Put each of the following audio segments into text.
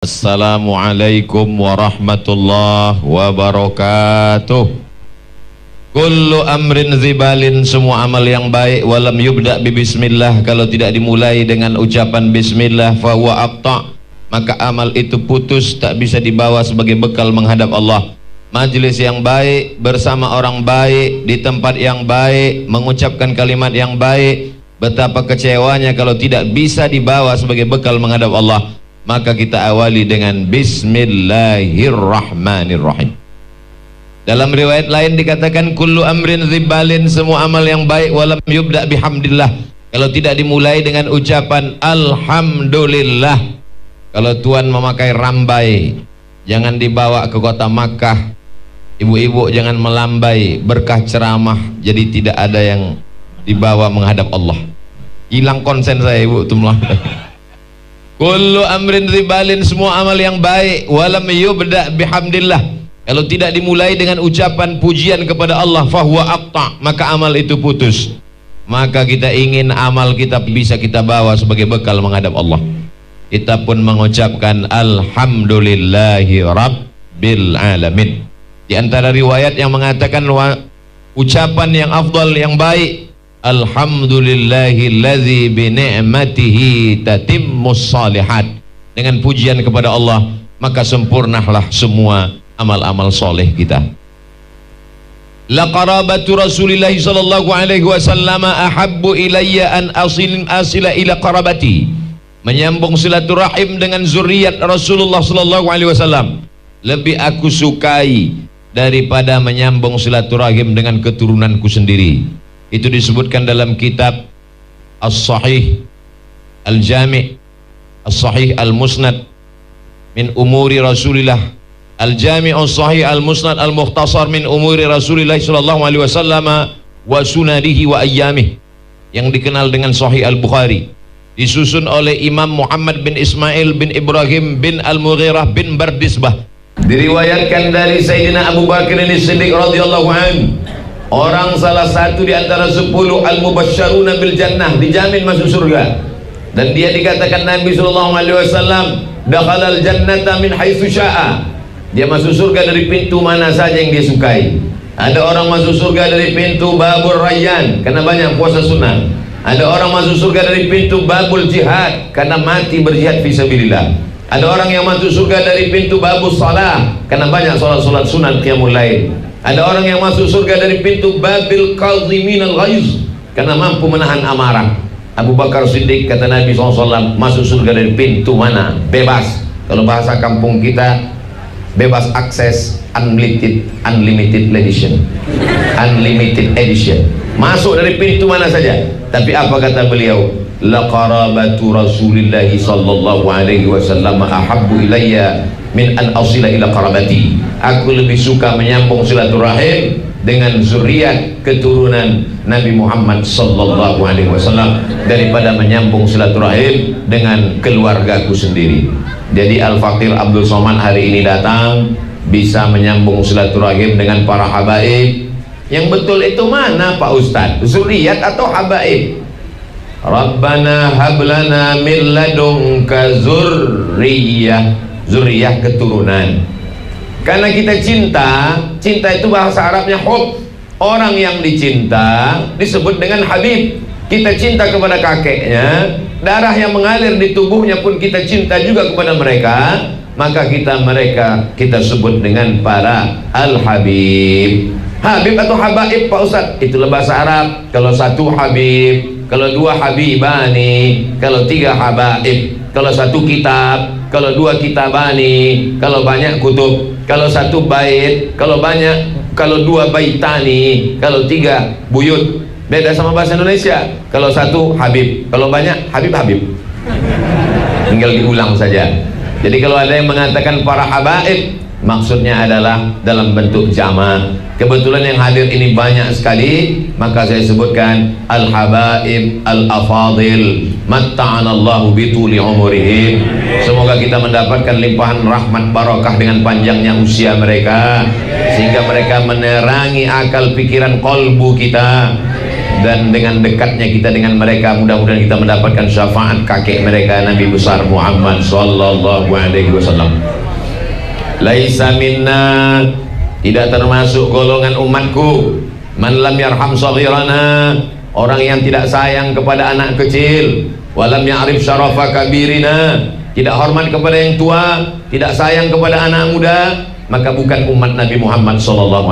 Assalamualaikum warahmatullahi wabarakatuh. Kullu amrin zibalin, semua amal yang baik, walam yubda bi bismillah, kalau tidak dimulai dengan ucapan bismillah, fahuwa aqta, maka amal itu putus, tak bisa dibawa sebagai bekal menghadap Allah. Majlis yang baik, bersama orang baik, di tempat yang baik, mengucapkan kalimat yang baik, betapa kecewanya kalau tidak bisa dibawa sebagai bekal menghadap Allah. Maka kita awali dengan bismillahirrahmanirrahim. Dalam riwayat lain dikatakan kullu amrin zibalin, semua amal yang baik, walam yubda bihamdillah, kalau tidak dimulai dengan ucapan alhamdulillah. Kalau tuan memakai rambai, jangan dibawa ke kota Makkah. Ibu-ibu jangan melambai berkah ceramah, jadi tidak ada yang dibawa menghadap Allah. Hilang konsen saya, ibu tuh melambai. Kullu amrin ribalin, semua amal yang baik, walam yubda bihamdillah, kalau tidak dimulai dengan ucapan pujian kepada Allah, fahuwa aqta, maka amal itu putus. Maka kita ingin amal kita bisa kita bawa sebagai bekal menghadap Allah. Kita pun mengucapkan alhamdulillahi rabbil alamin. Di antara riwayat yang mengatakan ucapan yang afdal, yang baik, alhamdulillahilladzi bi ni'matihi tatimmus shalihat, dengan pujian kepada Allah maka sempurnalah semua amal-amal soleh kita. La qarabatu Rasulillah sallallahu alaihi wasallam ahabbu ilayya an asila ila qarabati, menyambung silaturahim dengan zuriat Rasulullah sallallahu alaihi wasallam lebih aku sukai daripada menyambung silaturahim dengan keturunanku sendiri. Itu disebutkan dalam kitab As-Sahih Al-Jami' As-Sahih Al-Musnad min umuri Rasulillah, Al-Jami' As-Sahih Al-Musnad Al-Mukhtasar min umuri Rasulillah sallallahu alaihi wasallam wa sunadihi wa ayyamih, yang dikenal dengan Sahih Al-Bukhari, disusun oleh Imam Muhammad bin Ismail bin Ibrahim bin Al-Mughirah bin Bardisbah. Diriwayatkan dari Sayyidina Abu Bakar As-Siddiq radhiyallahu anhu, orang salah satu di antara 10 al-mubasysyaruna bil jannah, dijamin masuk surga. Dan dia dikatakan Nabi sallallahu alaihi wasallam, dakhalal jannata min haitsu syaa, dia masuk surga dari pintu mana saja yang dia sukai. Ada orang masuk surga dari pintu babur rayyan karena banyak puasa sunnah. Ada orang masuk surga dari pintu babul jihad karena mati berjihad fisabilillah. Ada orang yang masuk surga dari pintu babus salah karena banyak salat-salat sunat qiyamul lail. Ada orang yang masuk surga dari pintu babil qaziminal ghaiz karena mampu menahan amarah. Abu Bakar Siddiq, kata Nabi SAW, masuk surga dari pintu mana? Bebas. Kalau bahasa kampung kita, bebas akses, unlimited edition. Unlimited edition. Masuk dari pintu mana saja. Tapi apa kata beliau? La qarabatu Rasulillahi sallallahu alaihi wasallam ahabbu ilayya min an asila ila qarabati. Aku lebih suka menyambung silaturahim dengan zuriat keturunan Nabi Muhammad sallallahu alaihi wasallam daripada menyambung silaturahim dengan keluargaku sendiri. Jadi Al-Faqir Abdul Somad hari ini datang bisa menyambung silaturahim dengan para habaib. Yang betul itu mana Pak Ustadz? Zuriat atau habaib? Rabbana hablana min ladunka zurriyah, zuriyah keturunan. Karena kita cinta itu bahasa Arabnya hub. Orang yang dicinta disebut dengan habib. Kita cinta kepada kakeknya, darah yang mengalir di tubuhnya pun kita cinta juga kepada mereka, maka kita sebut dengan para al-habib. Habib atau habaib Pak Ustadz, itulah bahasa Arab. Kalau satu habib, kalau dua habibani, kalau tiga habaib, kalau satu kitab, kalau dua kitabani, kalau banyak kutub, kalau satu bait, kalau banyak, kalau dua baitani, kalau tiga buyut. Beda sama bahasa Indonesia. Kalau satu habib, kalau banyak habib-habib. Tinggal diulang saja. Jadi kalau ada yang mengatakan para habaib, maksudnya adalah dalam bentuk jama'. Kebetulan yang hadir ini banyak sekali, maka saya sebutkan al-habaib al-afadil matta'anallahu bituli umurihim. Semoga kita mendapatkan limpahan rahmat barakah dengan panjangnya usia mereka, sehingga mereka menerangi akal pikiran kolbu kita. dan dengan dekatnya kita dengan mereka mudah-mudahan kita mendapatkan syafaat kakek mereka Nabi besar Muhammad sallallahu alaihi wasallam. Laisa minna, tidak termasuk golongan umatku, man lam yarham saghirana, orang yang tidak sayang kepada anak kecil, walam ya'rif syarafa kabirina, tidak hormat kepada yang tua, tidak sayang kepada anak muda, maka bukan umat Nabi Muhammad SAW.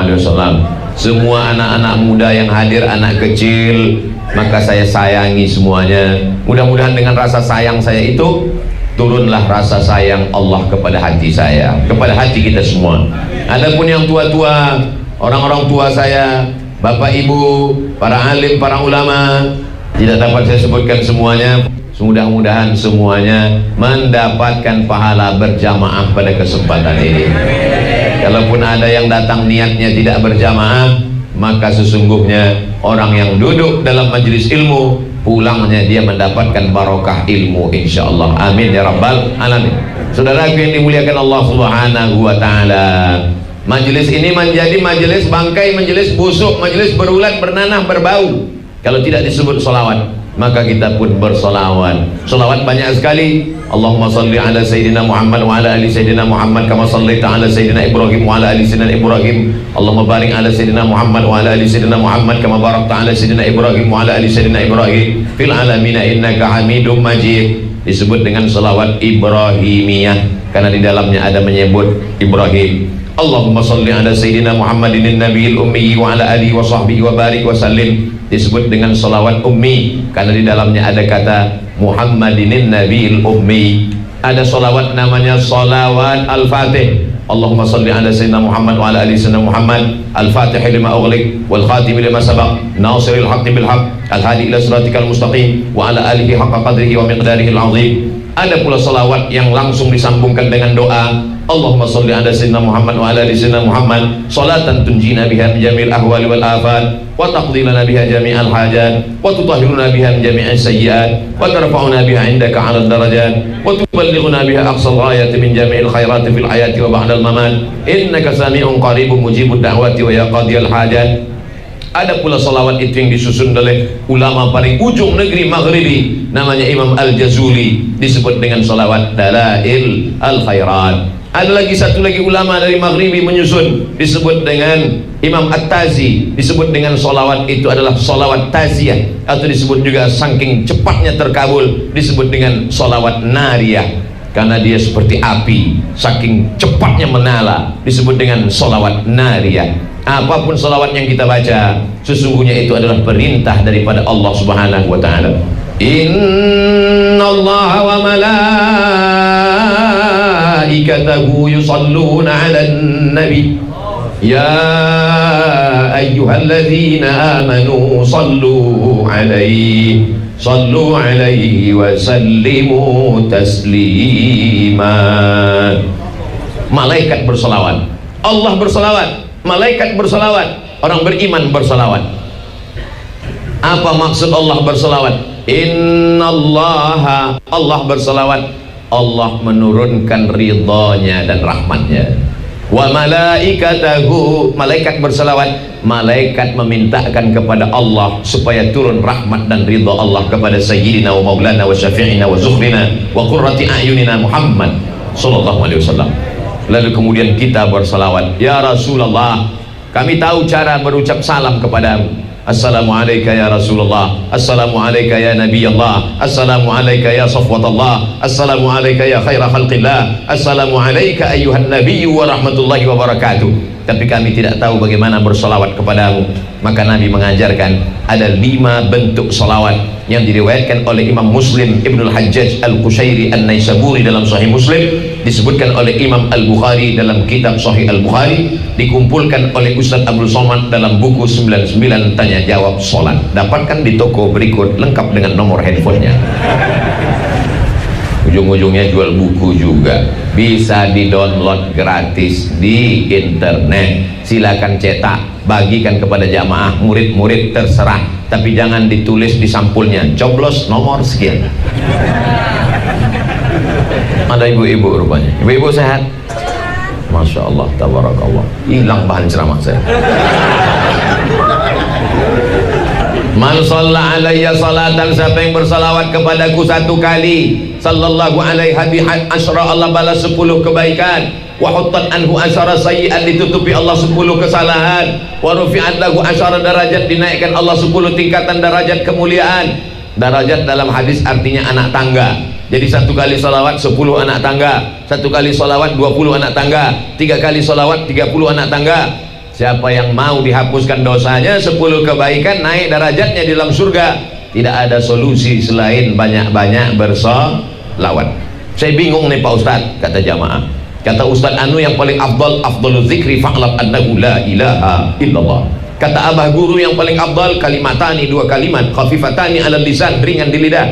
Semua anak-anak muda yang hadir, anak kecil, maka saya sayangi semuanya. Mudah-mudahan dengan rasa sayang saya itu turunlah rasa sayang Allah kepada hati saya, kepada hati kita semua. Adapun yang tua-tua, orang-orang tua saya, bapak ibu, para alim, para ulama, tidak dapat saya sebutkan semuanya. Mudah-mudahan semuanya mendapatkan pahala berjamaah pada kesempatan ini. Kalaupun ada yang datang niatnya tidak berjamaah, maka sesungguhnya orang yang duduk dalam majelis ilmu, pulangnya dia mendapatkan barokah ilmu insyaallah. Amin ya rabbal alamin. Saudaraku yang dimuliakan Allah Subhanahu wa taala, majelis ini menjadi majelis bangkai, majelis busuk, majelis berulat, bernanah, berbau kalau tidak disebut solawat. Maka kita pun bersolawat. Solawat banyak sekali. Allahumma salli ala Sayyidina Muhammad wa ala ali Sayyidina Muhammad kama sallaita ala Sayyidina Ibrahim wa ala ali Sayyidina Ibrahim. Allahumma barik ala Sayyidina Muhammad wa ala ali Sayyidina Muhammad kama barakta ala Sayyidina Ibrahim wa ala ali Sayyidina Ibrahim fil alamina innaka Hamidum Majid. Disebut dengan solawat Ibrahimiyah karena di dalamnya ada menyebut Ibrahim. Allahumma salli ala Sayyidina Muhammadin nabiyil ummi wa ala alihi wa sahbihi wa barik wa sallim. Disebut dengan salawat ummi karena di dalamnya ada kata Muhammadin nabiyil ummi. Ada salawat namanya salawat al-fatih. Allahumma salli ala Sayyidina Muhammad wa ala alihi Sayyidina Muhammad al-fatih lima ughliq wal khatim lima sabaq nasiril haqqi bil haqq al hadi ila siratikal mustaqim wa ala alihi haqqa qadrihi wa miqdarihi al-azim. Ada pula salawat yang langsung disambungkan dengan doa. Allahumma salli ala Sayyidina Muhammad wa ala ali Sayyidina Muhammad salatan tunjina biha min jami'il ahwali wal afat wa taqdi lana biha jami'al hajat wa tutahhiruna biha min jami'is sayyi'at wa tarfa'una biha indaka 'alal darajat wa tuballighuna biha aqsal ghayati min jami'il khairati fil hayati wa ba'dal mamat innaka sami'un qaribun mujibud da'wati wa ya qadiyal hajat. Ada pula salawat itu yang disusun oleh ulama paling ujung negeri Maghribi, namanya Imam Al-Jazuli, disebut dengan salawat Dalail Al-Khairat. Ada lagi satu lagi ulama dari Maghribi menyusun, disebut dengan Imam At-Tazi, disebut dengan salawat itu adalah salawat taziyah, atau disebut juga saking cepatnya terkabul disebut dengan salawat nariyah karena dia seperti api, saking cepatnya menyala disebut dengan salawat nariyah. Apapun salawat yang kita baca, sesungguhnya itu adalah perintah daripada Allah Subhanahu wa taala. Innallaha wa malaikatahu yusalluna 'alan nabi ya ayyuhalladzina amanu sallu 'alaihi wa sallimu taslima. Malaikat bersalawat, Allah bersalawat, malaikat bersalawat, orang beriman bersalawat. Apa maksud Allah bersalawat? Innallaha, Allah bersalawat, Allah menurunkan ridhanya dan rahmatnya. Wa malaikatahu, malaikat bersalawat, malaikat memintakan kepada Allah supaya turun rahmat dan ridha Allah kepada sayyidina wa maulana wa syafi'ina wa zuhrina wa qurrati a'yunina Muhammad sallallahu alaihi wasallam. Lalu kemudian kita bersalawat, ya Rasulullah, kami tahu cara berucap salam kepadamu. Assalamualaikum ya Rasulullah, Assalamualaikum ya Nabi Allah, Assalamualaikum ya Safwatullah, Assalamualaikum ya khaira khalqillah, Assalamualaikum ayyuhan Nabi wa rahmatullahi wa barakatuh. Tapi kami tidak tahu bagaimana bersalawat kepadamu. Maka Nabi mengajarkan ada 5 bentuk salawat yang diriwayatkan oleh Imam Muslim Ibnul Hajjaj Al-Qushairi An-Naisaburi dalam Sahih Muslim, disebutkan oleh Imam Al-Bukhari dalam kitab Sahih Al-Bukhari, dikumpulkan oleh Ustaz Abdul Somad dalam buku 99 Tanya Jawab Salat. Dapatkan di toko berikut lengkap dengan nomor handphonenya. Ujung-ujungnya jual buku juga, bisa di-download gratis di internet. Silakan cetak, bagikan kepada jamaah, murid-murid terserah, tapi jangan ditulis di sampulnya coblos nomor sekian. Ada ibu-ibu rupanya. Ibu-ibu sehat? Masya Allah, tabarakallah. Hilang bahan ceramah saya. Man shalla alayya salatan, siapa yang bersalawat kepadaku satu kali, sallallahu alaihi asyara, Allah balas 10 kebaikan. Wa huttat anhu asyara sayyi'at, ditutupi Allah 10 kesalahan. Wa rufi'at lahu asyara darajat, dinaikkan Allah 10 tingkatan derajat kemuliaan. Derajat dalam hadis artinya anak tangga. Jadi satu kali salawat 10 anak tangga, satu kali salawat 20 anak tangga, 3 kali salawat 30 anak tangga. Siapa yang mau dihapuskan dosanya 10 kebaikan, naik derajatnya di dalam surga. Tidak ada solusi selain banyak-banyak bersolawat. Saya bingung nih Pak Ustadz, kata jamaah. Kata Ustadz Anu yang paling afdalul zikri fa'lam annahu la ilaha illallah. Kata abah guru yang paling afdal kalimatani, 2 kalimat, khafifatani alal lisan, ringan di lidah,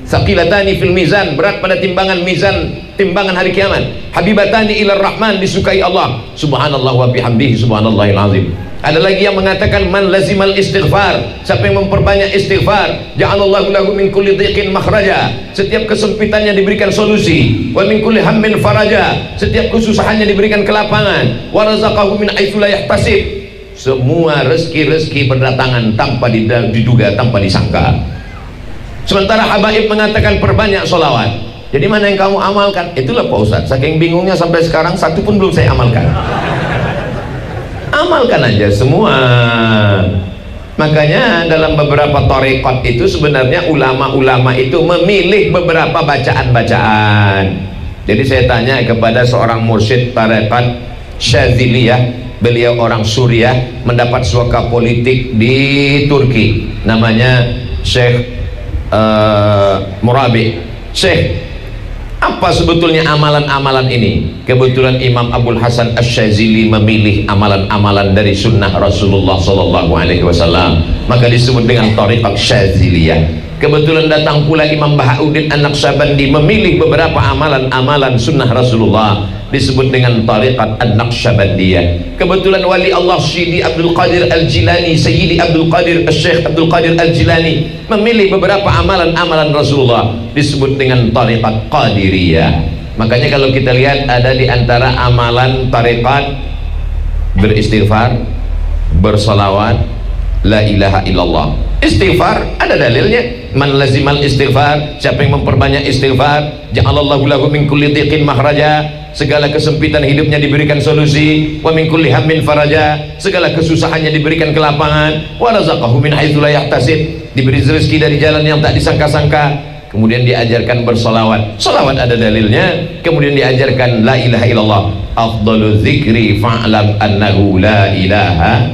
saqilatani fil mizan, berat pada timbangan mizan, timbangan hari kiamat, habibatani ilar rahman, disukai Allah, subhanallah wa bihamdihi subhanallahil azim. Ada lagi yang mengatakan man lazimal istighfar, siapa yang memperbanyak istighfar, ja'alallahu lahu min kulli dhiqin makhraja, setiap kesempitannya diberikan solusi, wa min kulli hammin faraja, setiap kesusahannya diberikan kelapangan, wa razaqahu min haitsu la yahtasib, semua rezeki-rezeki berdatangan tanpa diduga, tanpa disangka. Sementara habaib mengatakan perbanyak solawat. Jadi mana yang kamu amalkan? Itulah Pak Ustadz, saking bingungnya sampai sekarang satu pun belum saya amalkan. Amalkan aja semua. Makanya dalam beberapa tarekat itu sebenarnya ulama-ulama itu memilih beberapa bacaan-bacaan. Jadi saya tanya kepada seorang mursyid tarekat Syadziliyah, beliau orang Suriah, mendapat suaka politik di Turki, namanya Syekh Murabi. Syekh, apa sebetulnya amalan-amalan ini? Kebetulan Imam Abdul Hasan Asy-Syadzili memilih amalan-amalan dari sunnah Rasulullah SAW, maka disebut dengan Thariqah Syadziliyah. Kebetulan datang pula Imam Bahauddin An-Naqsyabandi memilih beberapa amalan-amalan sunnah Rasulullah, disebut dengan Thariqat An-Naqsyabandiyah. Kebetulan wali Allah Syidi Abdul Qadir Al-Jilani, Sayyidi Abdul Qadir Al-Syekh Abdul Qadir Al-Jilani memilih beberapa amalan-amalan Rasulullah, disebut dengan Thariqat Qadiriyah. Makanya kalau kita lihat ada di antara amalan Thariqat beristighfar, bersalawat, la ilaha illallah. Istighfar ada dalilnya, man lazimal istighfar, siapa yang memperbanyak istighfar, ja'alallahu lahu min kulli dhiqin makhraja, segala kesempitan hidupnya diberikan solusi, wa min kulli hammin faraja, segala kesusahannya diberikan kelapangan, wa razaqahu min haitsu la yahtasib, diberi rezeki dari jalan yang tak disangka-sangka. Kemudian diajarkan bersolawat, solawat ada dalilnya. Kemudian diajarkan la ilaha illallah, afdalul zikri fa'lam annahu la ilaha.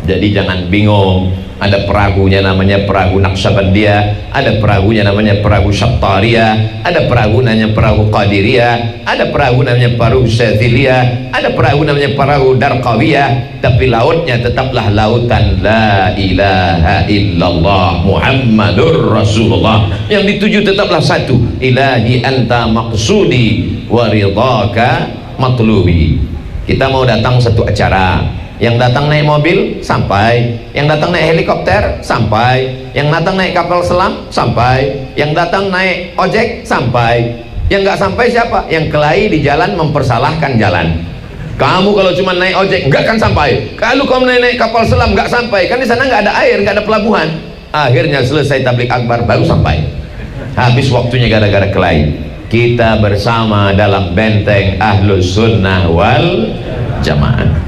Jadi jangan bingung, ada perahunya namanya perahu Naqsyabandiyah, ada perahunya namanya perahu Syattariyah, ada perahu namanya perahu Qadiriyah, ada perahu namanya perahu Syadziliyah, ada perahu namanya perahu Darqawiyah, tapi lautnya tetaplah lautan la ilaha illallah Muhammadur Rasulullah. Yang dituju tetaplah satu, ilahi anta maqsudi wa ridhaka matlubi. Kita mau datang satu acara, yang datang naik mobil sampai, yang datang naik helikopter sampai, yang datang naik kapal selam sampai, yang datang naik ojek sampai, yang nggak sampai siapa? Yang kelahi di jalan mempersalahkan jalan. Kamu kalau cuma naik ojek nggak akan sampai, kalau kamu naik kapal selam nggak sampai, kan di sana nggak ada air, nggak ada pelabuhan. Akhirnya selesai tablik akbar baru sampai, habis waktunya gara-gara kelahi. Kita bersama dalam benteng Ahlus Sunnah wal Jamaah.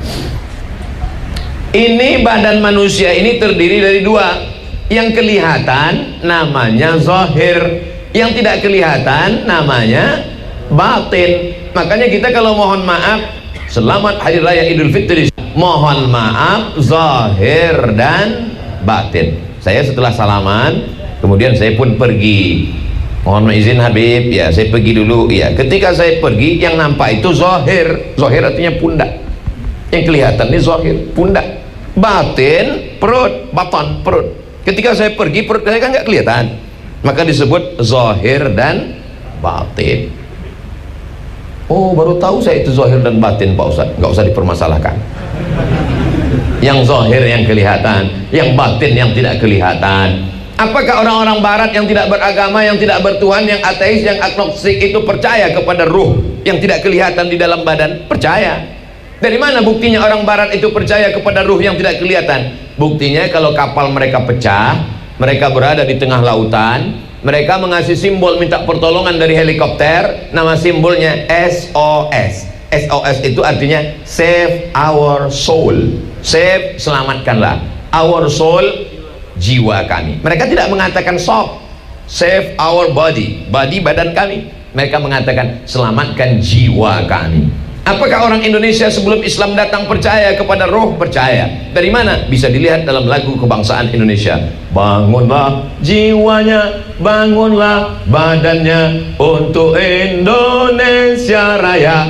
Ini badan manusia ini terdiri dari 2. Yang kelihatan namanya zahir, yang tidak kelihatan namanya batin. Makanya kita kalau mohon maaf, selamat hari raya Idul Fitri, mohon maaf zahir dan batin. Saya setelah salaman, kemudian saya pun pergi. Mohon izin Habib, ya saya pergi dulu. Ya, ketika saya pergi, yang nampak itu zahir. Zahir artinya pundak. Yang kelihatan ini zahir, pundak. Batin, perut, batan, perut. Ketika saya pergi, perut saya kan nggak kelihatan, maka disebut zahir dan batin. Oh, baru tahu saya itu zahir dan batin Pak Ustadz. Nggak usah dipermasalahkan. Yang zahir yang kelihatan, yang batin yang tidak kelihatan. Apakah orang-orang barat yang tidak beragama, yang tidak bertuhan, yang ateis, yang agnostik itu percaya kepada ruh yang tidak kelihatan di dalam badan? Percaya. Dari mana buktinya orang barat itu percaya kepada ruh yang tidak kelihatan? Buktinya kalau kapal mereka pecah, mereka berada di tengah lautan, mereka mengasih simbol minta pertolongan dari helikopter, nama simbolnya SOS. SOS itu artinya save our soul. Save, selamatkanlah. Our soul, jiwa kami. Mereka tidak mengatakan soft. Save our body. Body, badan kami. Mereka mengatakan selamatkan jiwa kami. Apakah orang Indonesia sebelum Islam datang percaya kepada roh? Percaya. Dari mana? Bisa dilihat dalam lagu kebangsaan Indonesia. Bangunlah jiwanya, bangunlah badannya untuk Indonesia Raya.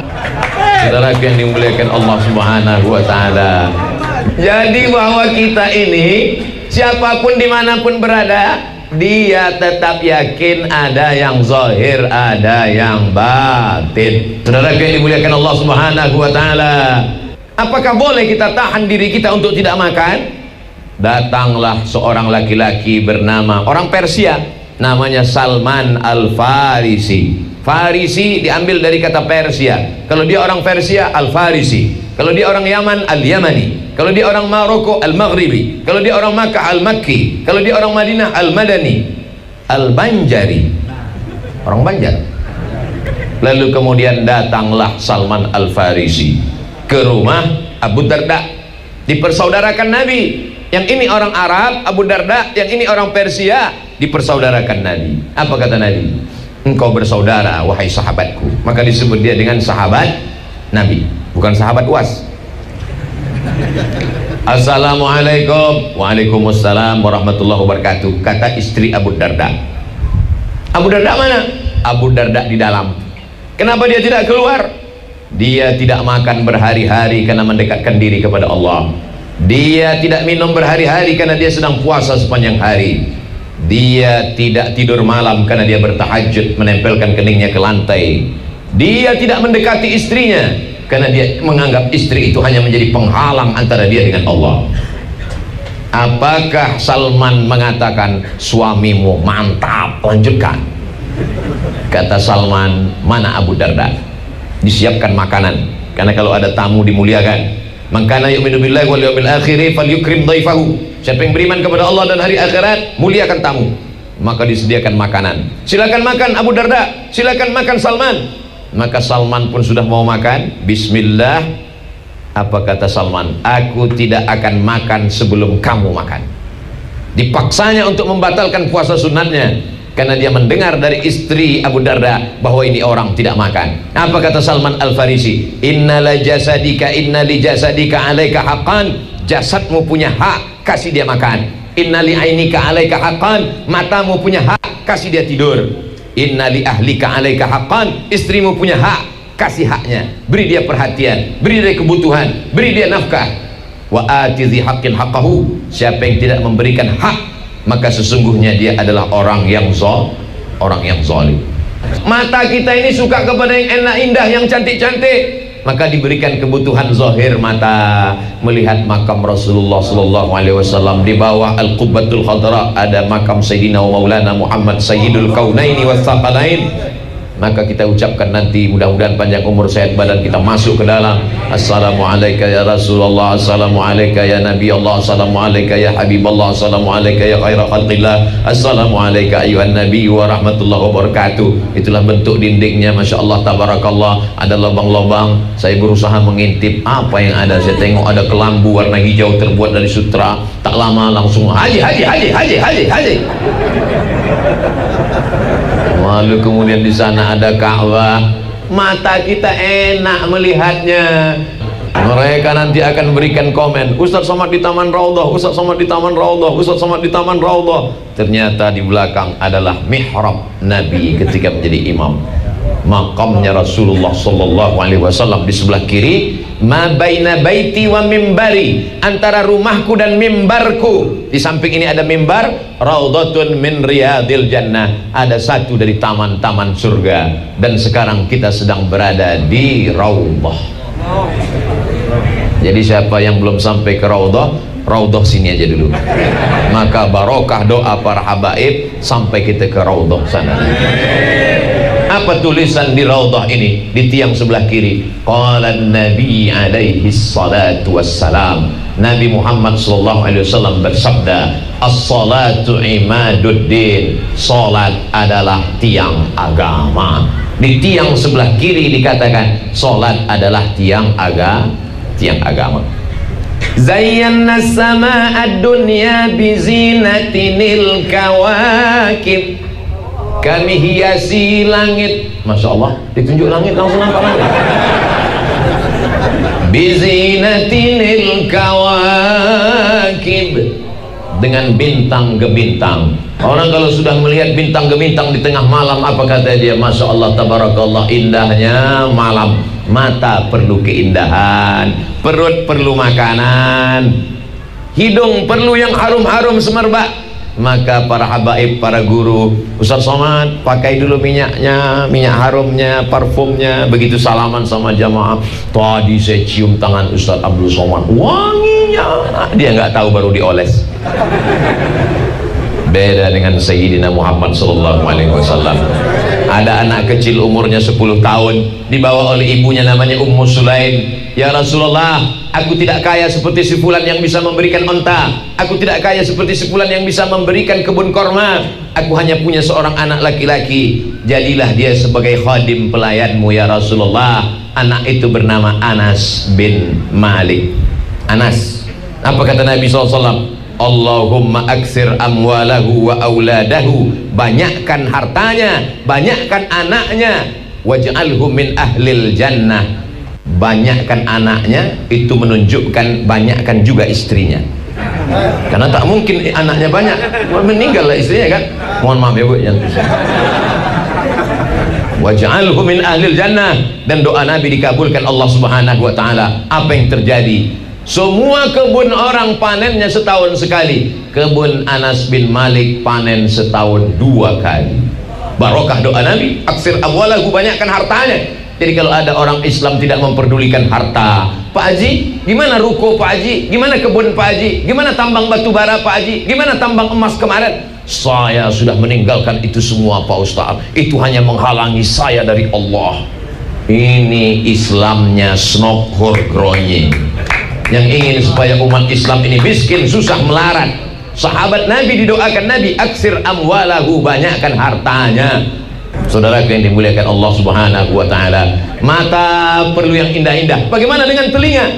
Saudara yang dimuliakan Allah Subhanahu wa Ta'ala. Jadi bahwa kita ini, siapapun dimanapun berada, dia tetap yakin ada yang zahir, ada yang batin. Saudara yang dimuliakan Allah Subhanahu wa Ta'ala, apakah boleh kita tahan diri kita untuk tidak makan? Datanglah seorang laki-laki bernama, orang Persia, namanya Salman Al-Farisi. Farisi diambil dari kata Persia. Kalau dia orang Persia, Al-Farisi. Kalau dia orang Yaman, Al-Yamani. Kalau dia orang Maroko, Al-Maghribi. Kalau dia orang Makkah, Al-Makki. Kalau dia orang Madinah, Al-Madani. Al-Banjari, orang Banjar. Lalu kemudian datanglah Salman Al-Farisi ke rumah Abu Darda, dipersaudarakan Nabi. Yang ini orang Arab, Abu Darda, yang ini orang Persia, dipersaudarakan Nabi. Apa kata Nabi? Engkau bersaudara wahai sahabatku. Maka disebut dia dengan sahabat Nabi, bukan sahabat UAS. Assalamualaikum. Waalaikumsalam warahmatullahi wabarakatuh. Kata istri Abu Darda. Abu Darda mana? Abu Darda di dalam. Kenapa dia tidak keluar? Dia tidak makan berhari-hari karena mendekatkan diri kepada Allah. Dia tidak minum berhari-hari karena dia sedang puasa sepanjang hari. Dia tidak tidur malam karena dia bertahajud menempelkan keningnya ke lantai. Dia tidak mendekati istrinya karena dia menganggap istri itu hanya menjadi penghalang antara dia dengan Allah. Apakah Salman mengatakan suamimu mantap, lanjutkan? Kata Salman, mana Abu Darda? Disiapkan makanan, karena kalau ada tamu dimuliakan. Man kana yu'minu billahi wal yawmil akhir falyukrim dhaifahu. Siapa yang beriman kepada Allah dan hari akhirat, muliakan tamu. Maka disediakan makanan. Silakan makan Abu Darda, silakan makan Salman. Maka Salman pun sudah mau makan. Bismillah. Apa kata Salman? Aku tidak akan makan sebelum kamu makan. Dipaksanya untuk membatalkan puasa sunatnya karena dia mendengar dari istri Abu Darda bahwa ini orang tidak makan. Apa kata Salman Al-Farisi? Inna li jasadika alaika haqqan. Jasadmu punya hak, kasih dia makan. Inna li ainika alaika haqqan. Matamu punya hak, kasih dia tidur. Inna li ahlika alaika haqqan. Istrimu punya hak, kasih haknya. Beri dia perhatian, beri dia kebutuhan, beri dia nafkah. Wa ati dzi haqqin haqqahu. Siapa yang tidak memberikan hak, maka sesungguhnya dia adalah orang yang zalim. Mata kita ini suka kepada yang enak indah, yang cantik-cantik, maka diberikan kebutuhan zahir mata. Melihat makam Rasulullah sallallahu alaihi wasallam, di bawah Al-Qubbatul Khadra ada makam Sayyidina wa Maulana Muhammad Sayyidul Kaunaini was Thaqalain. Maka kita ucapkan nanti, mudah-mudahan panjang umur sehat badan kita, masuk ke dalam. Assalamualaikum ya Rasulullah, assalamualaikum ya Nabi Allah, assalamualaikum ya Habiballah, assalamualaikum ya khaira khalqillah, assalamualaikum ayuhan Nabi wa rahmatullahi wabarakatuh. Itulah bentuk dindingnya, Masya Allah, tabarakallah. Ada lubang-lubang. Saya berusaha mengintip apa yang ada. Saya tengok ada kelambu warna hijau terbuat dari sutra. Tak lama langsung haji. Lalu kemudian di sana ada Ka'bah. Mata kita enak melihatnya. Mereka nanti akan berikan komen, Ustaz Somad di Taman Raudhah, Ustaz Somad di Taman Raudhah, Ustaz Somad di Taman Raudhah. Ternyata di belakang adalah mihrab Nabi ketika menjadi imam. Makamnya Rasulullah sallallahu alaihi wasallam di sebelah kiri. Ma baina baiti wa mimbari, antara rumahku dan mimbarku. Di samping ini ada mimbar. Raudhatun min riyadil jannah, ada satu dari taman-taman surga. Dan sekarang kita sedang berada di Raudhah. Jadi siapa yang belum sampai ke Raudhah sini aja dulu. Maka barokah doa para habaib sampai kita ke Raudhah sana. Apa tulisan di raudhah ini, di tiang sebelah kiri? Qala Nabi alaihi salatu wassalam, Nabi Muhammad sallallahu alaihi wasallam bersabda, as-salatu imaduddin, salat adalah tiang agama. Di tiang sebelah kiri dikatakan salat adalah tiang agama. Zayyana sama'ad dunya bizinatinil kawakib, kami hiasi langit. Masya Allah, ditunjuk langit langsung nampak langit. Bizinatinil kawakib, dengan bintang gebintang. Orang kalau sudah melihat bintang gebintang di tengah malam, apa kata dia? Masya Allah, tabarakallah, indahnya malam. Mata perlu keindahan, perut perlu makanan, hidung perlu yang harum-harum semerbak. Maka para habaib, para guru, Ustaz Somad pakai dulu minyaknya, minyak harumnya, parfumnya. Begitu salaman sama jamaah, tadi saya cium tangan Ustaz Abdul Somad, wanginya. Dia nggak tahu, baru dioles. Beda dengan Sayyidina Muhammad sallallahu alaihi wasallam. Ada anak kecil umurnya 10 tahun, dibawa oleh ibunya namanya Ummu Sulaim. Ya Rasulullah, aku tidak kaya seperti si fulan yang bisa memberikan onta, aku tidak kaya seperti si fulan yang bisa memberikan kebun korma, aku hanya punya seorang anak laki-laki, jadilah dia sebagai khadim pelayanmu ya Rasulullah. Anak itu bernama Anas bin Malik. Anas, apa kata Nabi SAW? Allahumma aksir amwalahu wa auladahu, banyakkan hartanya, banyakkan anaknya, waj'alhu min ahlil jannah. Banyakkan anaknya itu menunjukkan banyakkan juga istrinya, karena tak mungkin anaknya banyak, meninggal lah istrinya kan. Mohon maaf ya Bu, yang waj'alhu min ahlil jannah, dan doa Nabi dikabulkan Allah Subhanahu wa taala. Apa yang terjadi? Semua kebun orang panennya setahun sekali. Kebun Anas bin Malik panen setahun 2 kali. Barokah doa Nabi, aksir amwalahu, banyakkan hartanya. Jadi kalau ada orang Islam tidak memperdulikan harta, Pak Haji, gimana ruko Pak Haji, gimana kebun Pak Haji, gimana tambang batu bara Pak Haji, gimana tambang emas kemarin? Saya sudah meninggalkan itu semua Pak Ustaz, itu hanya menghalangi saya dari Allah. Ini Islamnya snok hurgronyi, yang ingin supaya umat Islam ini miskin, susah, melarat. Sahabat Nabi didoakan Nabi, aksir amwalahu, banyakkan hartanya. Saudara yang dimuliakan Allah Subhanahu wa taala, mata perlu yang indah-indah. Bagaimana dengan telinga?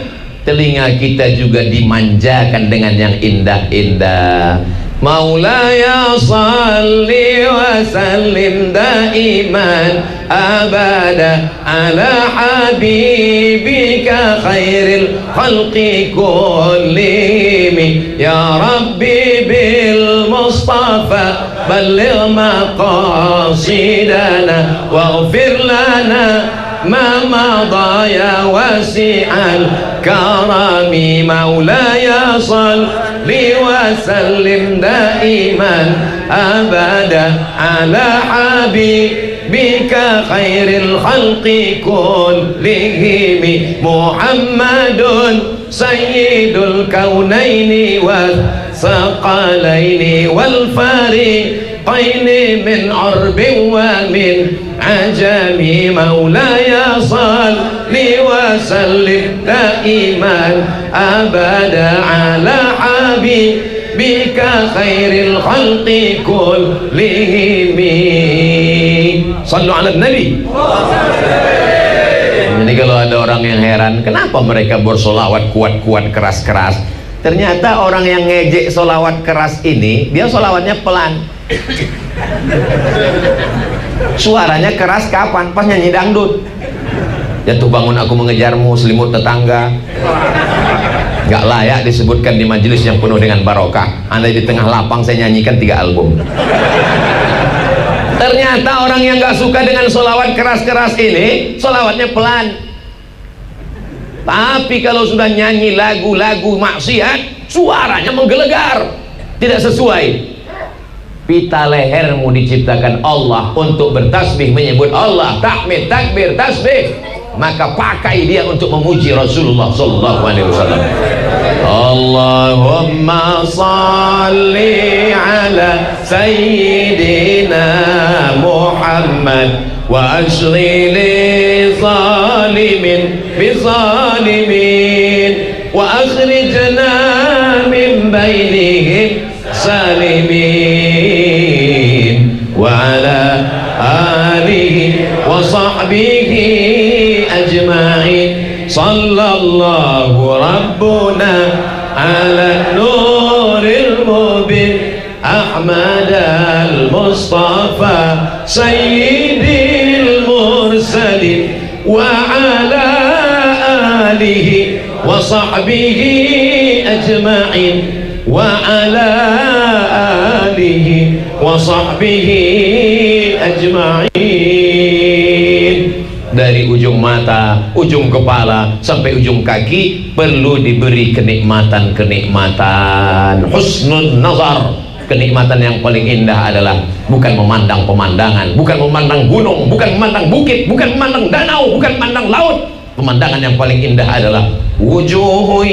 Telinga kita juga dimanjakan dengan yang indah-indah. Maulaya salli wa sallim daiman abada ala habibika khairil khalqi kullihim, ya Rabbi bil Mustafa balligh maqasidana waghfir lana ma madha ya wasi'al karami. Maulaya salli wa sallim daiman abada ala habibika khairil khalqi kullihim, Muhammadun sayyidul kaunaini wal saqalaini wal fariqaini min arbin wa min ajami. Maulaya salli wa sallim daiman abada ala habibika khairil khalqi kullihim. Sallu ala Nabi. Jadi kalau ada orang yang heran, kenapa mereka bersolawat kuat-kuat, keras-keras? Ternyata orang yang ngejek solawat keras ini, dia solawatnya pelan. Suaranya keras kapan? Pas nyanyi dangdut. Jatuh bangun aku mengejarmu, selimut tetangga. Gak layak disebutkan di majelis yang penuh dengan barokah. Anda di tengah lapang saya nyanyikan 3 album. Ternyata orang yang gak suka dengan solawat keras-keras ini, solawatnya pelan. Tapi kalau sudah nyanyi lagu-lagu maksiat, suaranya menggelegar, tidak sesuai. Pita lehermu diciptakan Allah untuk bertasbih, menyebut Allah, tahmid, takbir, tasbih. Maka pakai dia untuk memuji Rasulullah sallallahu alaihi wasallam. Allahumma salli ala sayyidina Muhammad وأشغي لظالم بظالمين وأخرجنا من بينهم سالمين وعلى آله وصحبه أجمعين صلى الله ربنا على النور المبين أحمد المصطفى سيد المرسلين وعلى آله وصحبه أجمعين وعلى آله وصحبه أجمعين. Dari ujung mata, ujung kepala sampai ujung kaki perlu diberi kenikmatan-kenikmatan. Husnul nazar, kenikmatan yang paling indah adalah bukan memandang pemandangan, bukan memandang gunung, bukan memandang bukit, bukan memandang danau, bukan memandang laut. Pemandangan yang paling indah adalah wujuhu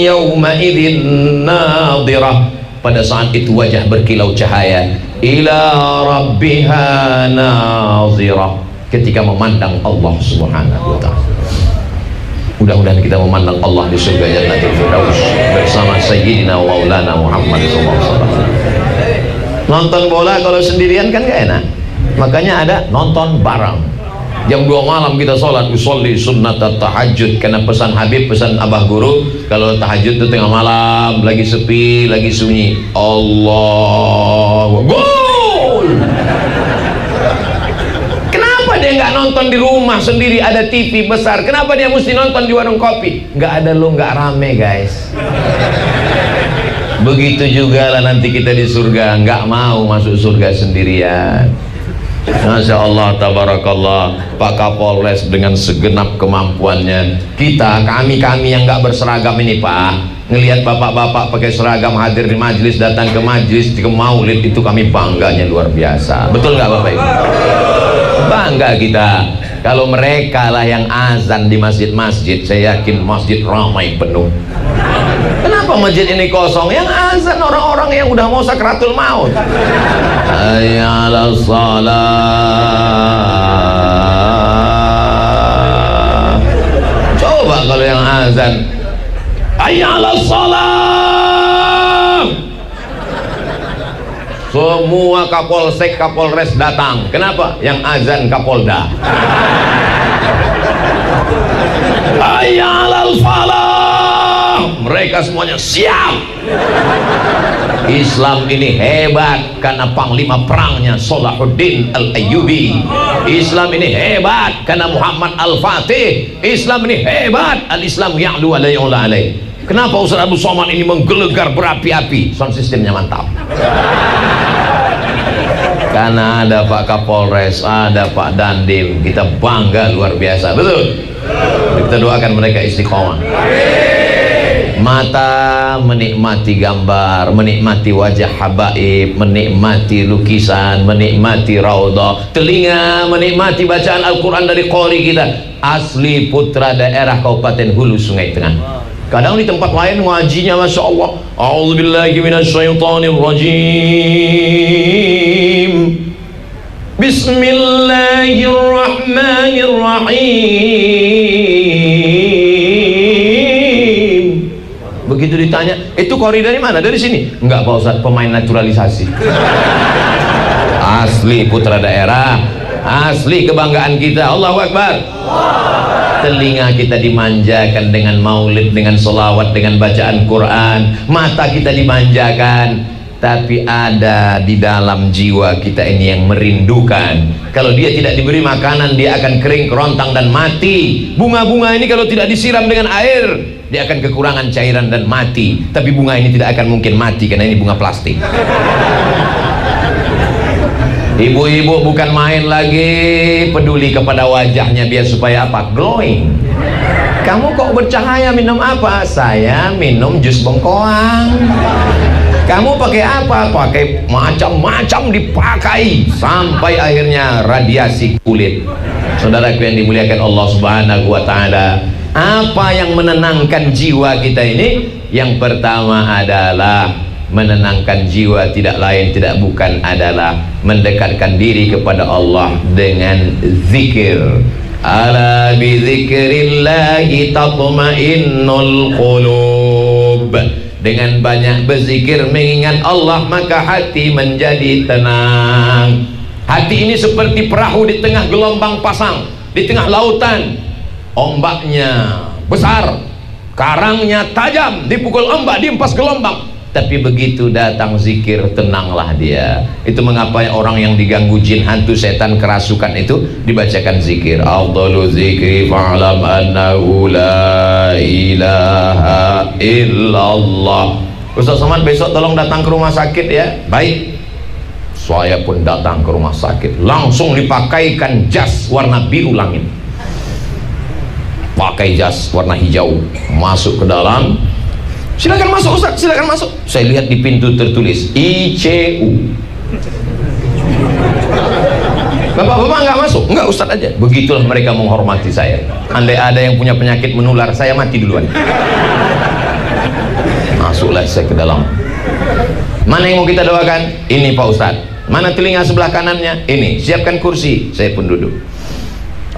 yawma idzin nadhirah, pada saat itu wajah berkilau cahaya, ila rabbiha nazirah, ketika memandang Allah Subhanahu wa ta'ala. Mudah-mudahan kita memandang Allah di surga Jannatul Firdaus bersama Sayyidina wa Maulana Muhammad SAW. Nonton bola kalau sendirian kan gak enak, makanya ada nonton bareng. Jam 2 malam kita sholat, usolli sunnat tahajud, karena pesan Habib, pesan Abah Guru, kalau tahajud itu tengah malam, lagi sepi, lagi sunyi, Allah gol. Kenapa dia nggak nonton di rumah sendiri, ada TV besar? Kenapa dia mesti nonton di warung kopi? Nggak ada lo, nggak rame guys. Begitu juga lah nanti kita di surga, nggak mau masuk surga sendirian. Masya Allah, tabarakallah, Pak Kapolres dengan segenap kemampuannya. Kami yang nggak berseragam ini Pak, ngelihat bapak-bapak pakai seragam hadir di majelis, datang ke majelis, ke maulid, itu kami bangganya luar biasa. Betul nggak Bapak Ibu? Bangga kita. Kalau mereka lah yang azan di masjid-masjid, saya yakin masjid ramai penuh. Kenapa masjid ini kosong? Yang azan orang-orang yang udah mau sakratul maut. Hayya 'alas shalah. Coba kalau yang azan, hayya 'alas shalah, semua Kapolsek, Kapolres datang. Kenapa? Yang azan Kapolda. Hayya 'alal falah, mereka semuanya siap. Islam ini hebat karena panglima perangnya Salahuddin Al-Ayyubi. Islam ini hebat karena Muhammad Al-Fatih. Islam ini hebat, al-Islam ya'lu wa la yu'la alaih. Kenapa Ustaz Abdul Somad ini menggelegar berapi-api? Sound systemnya mantap. Karena ada Pak Kapolres, ada Pak Dandim, kita bangga luar biasa. Betul? Kita doakan mereka istiqomah. Mata menikmati gambar, menikmati wajah habaib, menikmati lukisan, menikmati raudhah. Telinga menikmati bacaan Al-Quran dari qori kita. Asli putra daerah Kabupaten Hulu Sungai Tengah. Kadang di tempat lain ngajinya Masya Allah, a'udzubillahi minasyaitonirrajim, bismillahirrahmanirrahim. Begitu ditanya, itu qori dari mana? Dari sini? Enggak Pak Ustadz, pemain naturalisasi. Asli putra daerah, asli kebanggaan kita. Allahu Akbar. Telinga kita dimanjakan dengan maulid, dengan sholawat, dengan bacaan Quran. Mata kita dimanjakan, tapi ada di dalam jiwa kita ini yang merindukan. Kalau dia tidak diberi makanan, dia akan kering, kerontang dan mati. Bunga-bunga ini kalau tidak disiram dengan air, dia akan kekurangan cairan dan mati. Tapi bunga ini tidak akan mungkin mati karena ini bunga plastik. Ibu-ibu bukan main lagi, peduli kepada wajahnya biar supaya apa? Glowing. Kamu kok bercahaya, minum apa? Saya minum jus bengkoang. Kamu pakai apa? Pakai macam-macam dipakai sampai akhirnya radiasi kulit. Saudaraku yang dimuliakan Allah Subhanahu wa taala, apa yang menenangkan jiwa kita ini? Yang pertama adalah menenangkan jiwa tidak lain tidak bukan adalah mendekatkan diri kepada Allah dengan zikir. Ala bi dzikrillahi tatma'innul qulub. Dengan banyak berzikir mengingat Allah maka hati menjadi tenang. Hati ini seperti perahu di tengah gelombang pasang, di tengah lautan. Ombaknya besar, karangnya tajam, dipukul ombak, diempas gelombang. Tapi begitu datang zikir, tenanglah dia. Itu mengapa orang yang diganggu jin, hantu, setan, kerasukan itu dibacakan zikir. Afdalu zikri fa'lam annahu la ilaha illallah. Ustaz Somad besok tolong datang ke rumah sakit ya. Baik. Saya pun datang ke rumah sakit, langsung dipakaikan jas warna biru langit. Pakai jas warna hijau, masuk ke dalam. Silakan masuk Ustaz, silakan masuk. Saya lihat di pintu tertulis ICU. Bapak-bapak nggak masuk? Enggak, Ustaz aja. Begitulah mereka menghormati saya. Andai ada yang punya penyakit menular, saya mati duluan. Masuklah saya ke dalam. Mana yang mau kita doakan? Ini Pak Ustaz. Mana telinga sebelah kanannya? Ini. Siapkan kursi. Saya pun duduk.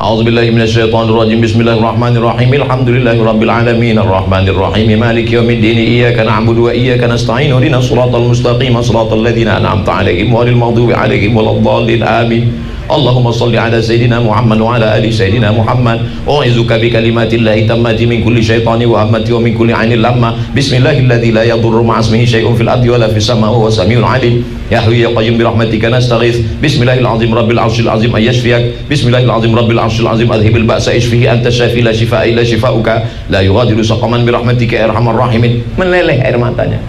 A'udzubillahi minasyaitonirrajim. Bismillahirrahmanirrahim. Alhamdulillahirabbil alamin arrahmanir rahim maliki yaumiddin iyyaka na'budu wa iyyaka nasta'in ihdinas siratal mustaqim siratal ladzina an'amta 'alaihim ghairil maghdubi 'alaihim waladdallin amin. Allahumma salli ala Sayyidina Muhammad wa ala ali Sayyidina Muhammad. U'izuka bi kalimatillahi tammati min kulli syaitani wa hammati wa min kulli 'ainin lamma. Bismillahilladzi la yadurru ma'asmihi syai'un fil ardi wa la fis samaa'i wa huwa samiul 'alim. Ya Hayyu ya Qayyum bi rahmatika nastaghits. Bismillahil 'azim rabbil 'arsyil 'azim ayyashfiyak. Bismillahil 'azim rabbil 'arsyil 'azim adhibil ba'sa ishfihi anta syafi la shifaa illa shifaa'uka la yughadiru saqaman bi rahmatika ya arhamar rahimin. Meleleh air matanya.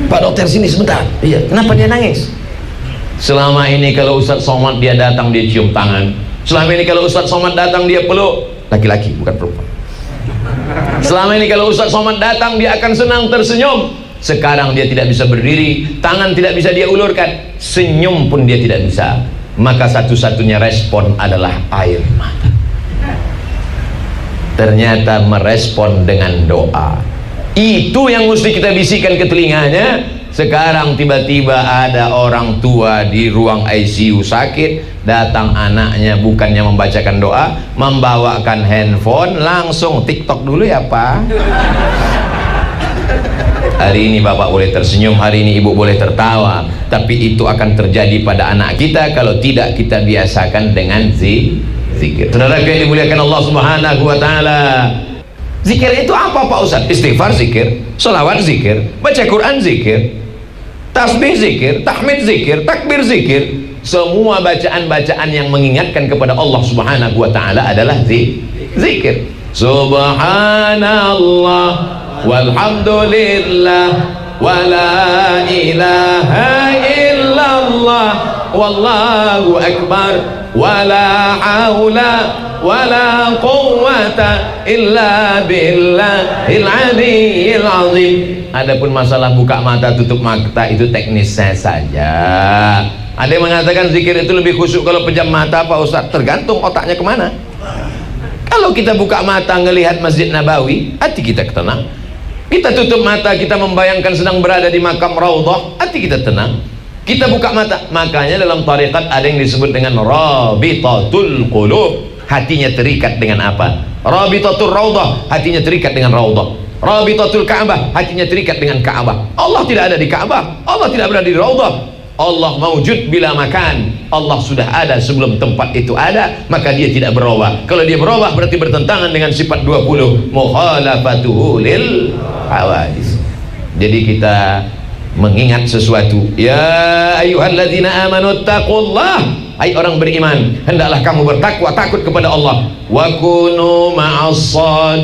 Pak dokter sini sebentar. Iya, kenapa dia nangis? Selama ini kalau Ustaz Somad dia datang dia cium tangan. Selama ini kalau Ustaz Somad datang dia peluk. Laki-laki bukan perempuan. Selama ini kalau Ustaz Somad datang dia akan senang tersenyum. Sekarang dia tidak bisa berdiri, tangan tidak bisa dia ulurkan, senyum pun dia tidak bisa. Maka satu-satunya respon adalah air mata. Ternyata merespon dengan doa. Itu yang mesti kita bisikan ke telinganya. Sekarang tiba-tiba ada orang tua di ruang ICU sakit, datang anaknya bukannya membacakan doa, membawakan handphone, langsung TikTok dulu ya Pak. Hari ini bapak boleh tersenyum, hari ini ibu boleh tertawa, tapi itu akan terjadi pada anak kita kalau tidak kita biasakan dengan zikir. Saudara yang dimuliakan Allah Subhanahu wa taala. Zikir itu apa Pak Ustaz? Istighfar zikir, sholawat zikir, baca Quran zikir, tasbih zikir, tahmid zikir, takbir zikir. Semua bacaan-bacaan yang mengingatkan kepada Allah Subhanahu wa taala adalah zikir. Subhanallah walhamdulillah wala ilaha illallah wallahu akbar wala haula wala quwwata illa billahil aliyyil azim. Adapun masalah buka mata tutup mata itu teknisnya saja. Ada yang mengatakan zikir itu lebih khusyuk kalau pejam mata Pak Ustaz. Tergantung otaknya kemana. Kalau kita buka mata ngelihat Masjid Nabawi, hati kita tenang. Kita tutup mata, kita membayangkan sedang berada di makam Raudhah, hati kita tenang. Kita buka mata. Makanya dalam tarekat ada yang disebut dengan Rabitatul Qulub. Hatinya terikat dengan apa? Rabitatul Raudhah, hatinya terikat dengan Raudhah. Rabitatul Ka'bah, hatinya terikat dengan Ka'bah. Allah tidak ada di Ka'bah, Allah tidak berada di Raudhah. Allah mawjud bila makan. Allah sudah ada sebelum tempat itu ada, maka dia tidak berubah. Kalau dia berubah berarti bertentangan dengan sifat 20, mukhalafatuhu lil hawadis. Jadi kita mengingat sesuatu. Ya ayyuhalladzina amanu taqullah. Hai orang beriman, hendaklah kamu bertakwa, takut kepada Allah. Wa kunu ma'as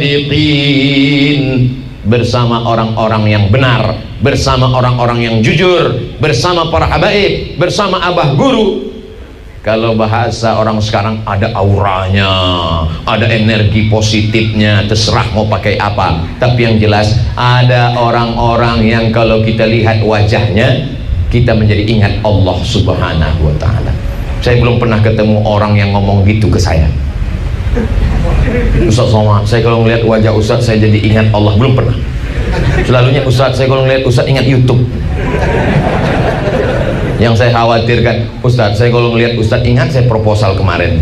shadiqin. Bersama orang-orang yang benar, bersama orang-orang yang jujur, bersama para habaib, bersama abah guru. Kalau bahasa orang sekarang ada auranya, ada energi positifnya, terserah mau pakai apa. Tapi yang jelas ada orang-orang yang kalau kita lihat wajahnya, kita menjadi ingat Allah Subhanahu wa ta'ala. Saya belum pernah ketemu orang yang ngomong gitu ke saya. Ustaz Somad, saya kalau ngeliat wajah Ustaz saya jadi ingat Allah. Belum pernah. Selalunya Ustaz, saya kalau ngeliat Ustaz ingat YouTube. Yang saya khawatirkan, Ustaz, saya kalau ngeliat Ustaz ingat saya proposal kemarin.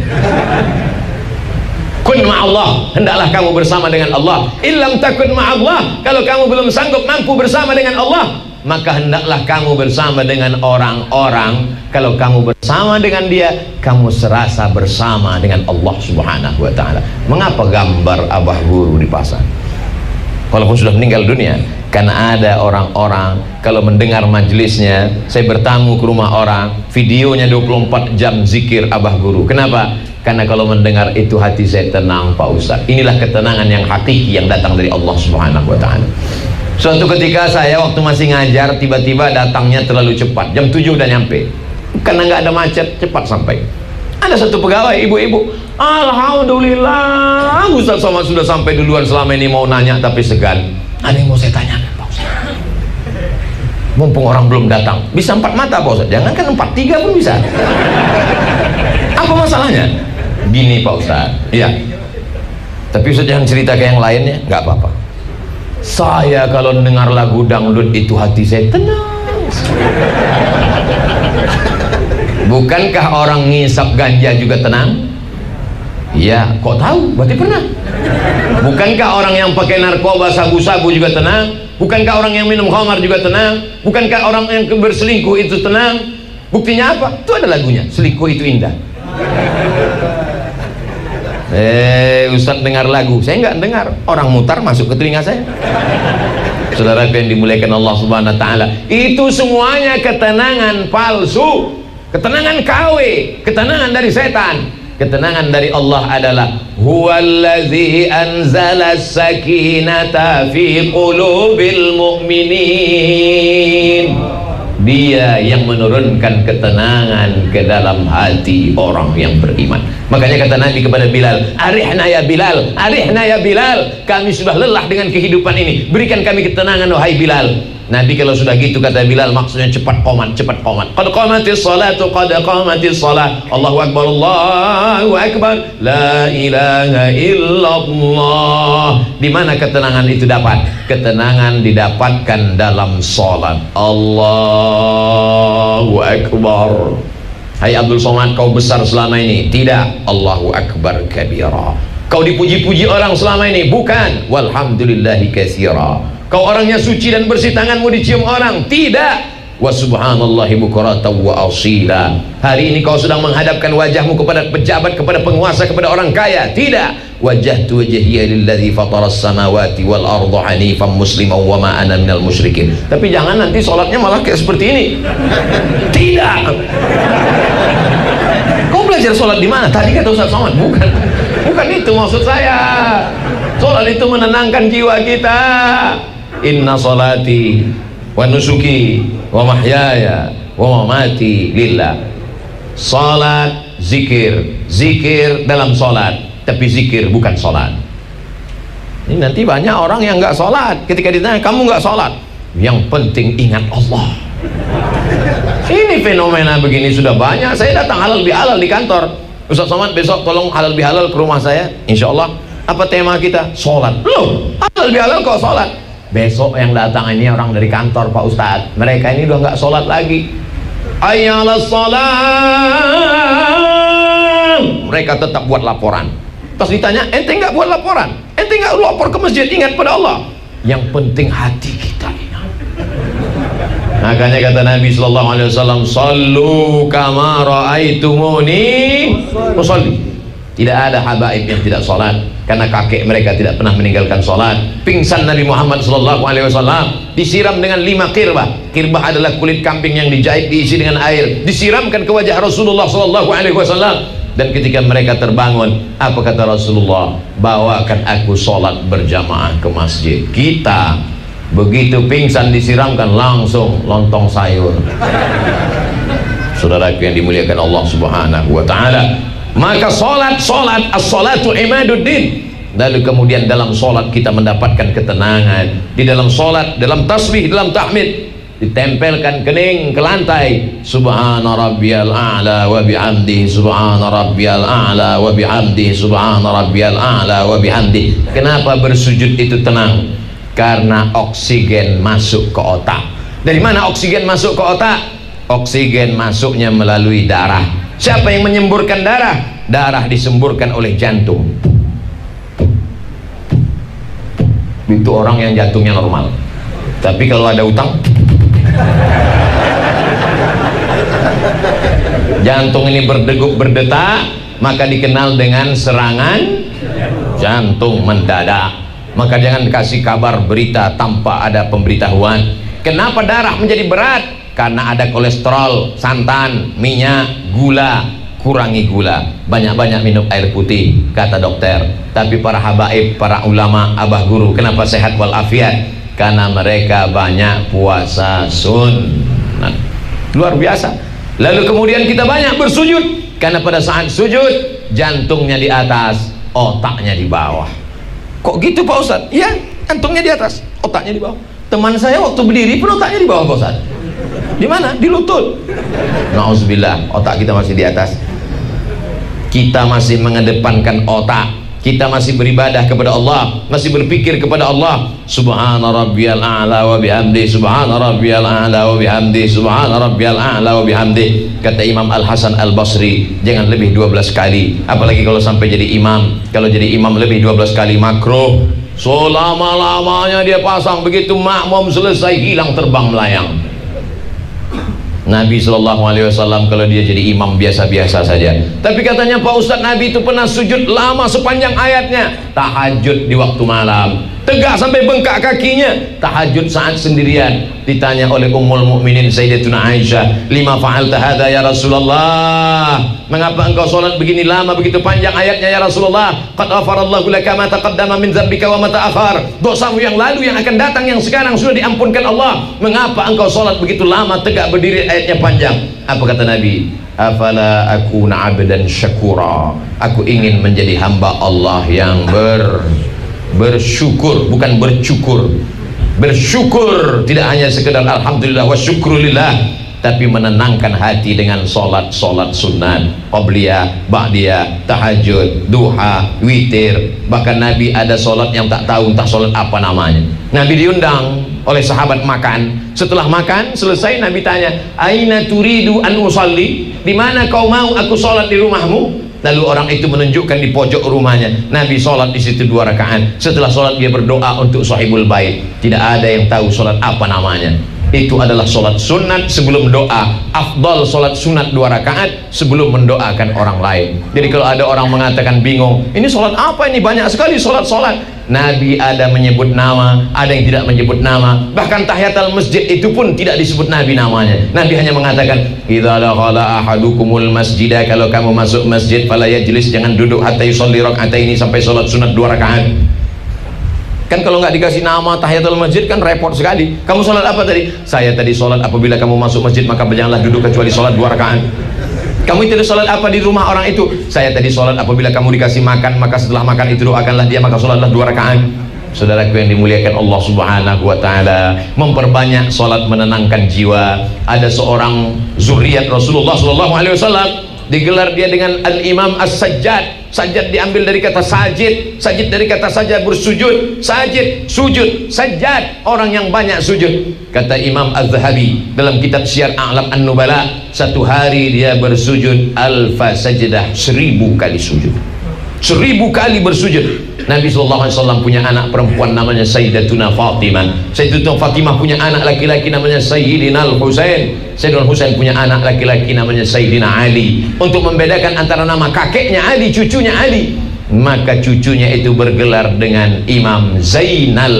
Kun ma'allah, hendaklah kamu bersama dengan Allah. Illam takun ma'allah, kalau kamu belum sanggup mampu bersama dengan Allah, maka hendaklah kamu bersama dengan orang-orang. Kalau kamu bersama dengan dia, kamu serasa bersama dengan Allah Subhanahu wa ta'ala. Mengapa gambar Abah Guru dipasang? Walaupun sudah meninggal dunia, karena ada orang-orang kalau mendengar majelisnya, saya bertamu ke rumah orang, videonya 24 jam zikir Abah Guru. Kenapa? Karena kalau mendengar itu hati saya tenang, Pak Ustaz. Inilah ketenangan yang hakiki yang datang dari Allah Subhanahu wa ta'ala. Suatu ketika saya waktu masih ngajar, tiba-tiba datangnya terlalu cepat, jam 7 udah nyampe, karena nggak ada macet, cepat sampai. Ada satu pegawai ibu-ibu, alhamdulillah Ustaz Somad sudah sampai duluan, selama ini mau nanya tapi segan. Ada yang mau saya tanyakan, Pak Ustaz, mumpung orang belum datang. Bisa 4 mata, Pak Ustaz, jangankan 4, 3 pun bisa. Apa masalahnya? Gini Pak Ustaz, iya, tapi Ustaz jangan cerita ke yang lainnya. Nggak apa-apa. Saya kalau dengar lagu dangdut itu hati saya tenang. Bukankah orang ngisap ganja juga tenang? Iya, kok tahu? Berarti pernah. Bukankah orang yang pakai narkoba, sabu-sabu juga tenang? Bukankah orang yang minum khamar juga tenang? Bukankah orang yang berselingkuh itu tenang? Buktinya apa? Itu ada lagunya, selingkuh itu indah. Ustadz dengar lagu, saya nggak dengar, orang mutar masuk ke telinga saya. Saudara yang dimuliakan Allah Subhanahu wa ta'ala, itu semuanya ketenangan palsu, ketenangan KW, ketenangan dari setan. Ketenangan dari Allah adalah huwallazi anzala sakinata fi qulubil mu'minin. Dia yang menurunkan ketenangan ke dalam hati orang yang beriman. Makanya kata Nabi kepada Bilal, arihna ya Bilal, arihna ya Bilal, kami sudah lelah dengan kehidupan ini, berikan kami ketenangan wahai Bilal. Nabi kalau sudah gitu kata Bilal, maksudnya cepat qomat, cepat qomat. Qad qamatis salatu, qad qamatis salat. Allahu akbar, Allahu akbar, la ilaha illallah. Di mana ketenangan itu dapat? Ketenangan didapatkan dalam salat. Allahu akbar. Hai Abdul Somad, kau besar selama ini? Tidak. Allahu akbar kabira. Kau dipuji-puji orang selama ini? Bukan. Walhamdulillahi katsira. Kau orangnya suci dan bersih, tanganmu dicium orang? Tidak. Wa subhanallahi bukratan wa asila. Hari ini kau sedang menghadapkan wajahmu kepada pejabat, kepada penguasa, kepada orang kaya? Tidak. Wajjahtu wajhiya lilladzi fataras samawati wal arda hanifan musliman wa ma ana minal musyrikin. Tapi jangan nanti sholatnya malah kayak seperti ini. Tidak. Kau belajar sholat di mana? Tadi kata Ustaz Somad. Bukan. Bukan itu maksud saya. Sholat itu menenangkan jiwa kita. Inna salati wa nusuki wa mahyaya wa mamati lillah. Salat, zikir, zikir dalam salat, tapi zikir bukan salat. Ini nanti banyak orang yang nggak salat, ketika ditanya kamu nggak salat, yang penting ingat Allah. Ini fenomena begini sudah banyak. Saya datang halal bihalal di kantor. Ustaz Somad, besok tolong halal bihalal ke rumah saya, insya Allah. Apa tema kita? Salat. Loh, halal bihalal kok salat? Besok yang datang ini orang dari kantor, Pak Ustadz, mereka ini udah nggak sholat lagi. Ayyalas sholat. Mereka tetap buat laporan. Terus ditanya, ente nggak buat laporan? Ente nggak lapor ke masjid? Ingat pada Allah. Yang penting hati kita ingat. Makanya kata Nabi Sallallahu Alaihi Wasallam, sallu kama ra'aitumuni usolli. Tidak ada habaib yang tidak sholat, karena kakek mereka tidak pernah meninggalkan sholat. Pingsan Nabi Muhammad SAW disiram dengan 5 kirbah. Kirbah adalah kulit kambing yang dijahit, diisi dengan air, disiramkan ke wajah Rasulullah SAW. Dan ketika mereka terbangun, apa kata Rasulullah? Bawakan aku sholat berjamaah ke masjid. Kita begitu pingsan disiramkan, langsung lontong sayur. Saudaraku yang dimuliakan Allah Subhanahu wa ta'ala, maka solat, as-salatu imaduddin. Lalu kemudian dalam solat kita mendapatkan ketenangan. Di dalam solat, dalam tasbih, dalam tahmid, ditempelkan kening ke lantai. Subhana rabbiyal a'la wa bihamdi, subhana rabbiyal a'la wa bihamdi, subhana rabbiyal a'la wa bihamdi. Kenapa bersujud itu tenang? Karena oksigen masuk ke otak. Dari mana oksigen masuk ke otak? Oksigen masuknya melalui darah. Siapa yang menyemburkan darah? Darah disemburkan oleh jantung. Itu orang yang jantungnya normal. Tapi kalau ada utang, jantung ini berdegup berdetak, maka dikenal dengan serangan jantung mendadak. Maka jangan kasih kabar berita tanpa ada pemberitahuan. Kenapa darah menjadi berat? Karena ada kolesterol, santan, minyak, gula. Kurangi gula, banyak-banyak minum air putih, kata dokter. Tapi para habaib, para ulama, abah guru, kenapa sehat walafiat? Karena mereka banyak puasa sunnah. Luar biasa. Lalu kemudian kita banyak bersujud, karena pada saat sujud jantungnya di atas, otaknya di bawah. Kok gitu Pak Ustadz? Iya, jantungnya di atas, otaknya di bawah. Teman saya waktu berdiri pun otaknya di bawah Pak Ustadz. Di mana? Di lutut. Nauzubillah, otak kita masih di atas. Kita masih mengedepankan otak. Kita masih beribadah kepada Allah, masih berpikir kepada Allah. Subhana rabbiyal a'la wa bihamdi, subhana rabbiyal a'la wa bihamdi, subhana rabbiyal a'la wa bihamdi. Kata Imam Al-Hasan Al-Basri, jangan lebih 12 kali. Apalagi kalau sampai jadi imam. Kalau jadi imam lebih 12 kali makruh. Selama-lamanya dia pasang, begitu makmum selesai hilang terbang melayang. Nabi SAW kalau dia jadi imam biasa-biasa saja. Tapi katanya Pak Ustadz, Nabi itu pernah sujud lama sepanjang ayatnya. Tahajud di waktu malam, tegak sampai bengkak kakinya. Tahajud saat sendirian. Ditanya oleh Ummul Mukminin Sayyidatuna Aisyah, lima fa'alta hadza ya Rasulullah, mengapa engkau sholat begini lama, begitu panjang ayatnya ya Rasulullah? Qad ghafarallahu laka ma taqaddama min dzambika wa ma ta'akhkhar. Dosamu yang lalu, yang akan datang, yang sekarang sudah diampunkan Allah. Mengapa engkau sholat begitu lama, tegak berdiri, ayatnya panjang? Apa kata Nabi? Afala akuna abdan syakura. Aku ingin menjadi hamba Allah yang bersyukur, bukan bercukur. Bersyukur, tidak hanya sekedar alhamdulillah wa syukrulillah, tapi menenangkan hati dengan solat sunat, qabliyah, ba'diyah, tahajud, duha, witir. Bahkan Nabi ada solat yang tak tahu entah solat apa namanya. Nabi diundang oleh sahabat makan. Setelah makan selesai, Nabi tanya, aina turidu an usalli? Di mana kau mau aku solat di rumahmu? Lalu orang itu menunjukkan di pojok rumahnya. Nabi sholat di situ 2 rakaat. Setelah sholat dia berdoa untuk sahibul bait. Tidak ada yang tahu sholat apa namanya. Itu adalah sholat sunat sebelum doa. Afdal sholat sunat 2 rakaat sebelum mendoakan orang lain. Jadi kalau ada orang mengatakan bingung, ini sholat apa ini? Banyak sekali sholat-sholat. Nabi ada menyebut nama, ada yang tidak menyebut nama. Bahkan tahiyatul masjid itu pun tidak disebut Nabi namanya. Nabi hanya mengatakan, idza dakhala ahadukumul masjidah, kalau kamu masuk masjid fala yajlis, jangan duduk hatta yusolli raka'ataini, sampai sholat sunat 2 rakaat. Kan kalau nggak dikasih nama tahiyatul masjid kan repot sekali. Kamu sholat apa tadi? Saya tadi sholat apabila kamu masuk masjid maka janganlah duduk kecuali sholat 2 rakaat. Kamu itu sholat apa di rumah orang itu? Saya tadi sholat apabila kamu dikasih makan maka setelah makan itu doakanlah dia, maka sholatlah 2 rakaat. Saudaraku yang dimuliakan Allah Subhanahu wa taala, memperbanyak sholat menenangkan jiwa. Ada seorang zuriat Rasulullah SAW, digelar dia dengan Al-Imam As-Sajjad. Sajjad diambil dari kata sajid, sajid dari kata saja bersujud, sajid, sujud, sajjad, orang yang banyak sujud. Kata Imam Az-Zahabi dalam kitab Syiar A'lam An-Nubala, satu hari dia bersujud alfa sajdah, 1000 kali sujud, 1000 kali bersujud. Nabi SAW punya anak perempuan namanya Sayyidatuna Fatimah. Sayyidatuna Fatimah punya anak laki-laki namanya Sayyidina Al-Husain. Sayyidina Husain punya anak laki-laki namanya Sayyidina Ali. Untuk membedakan antara nama kakeknya Ali, cucunya Ali, maka cucunya itu bergelar dengan Imam Zainal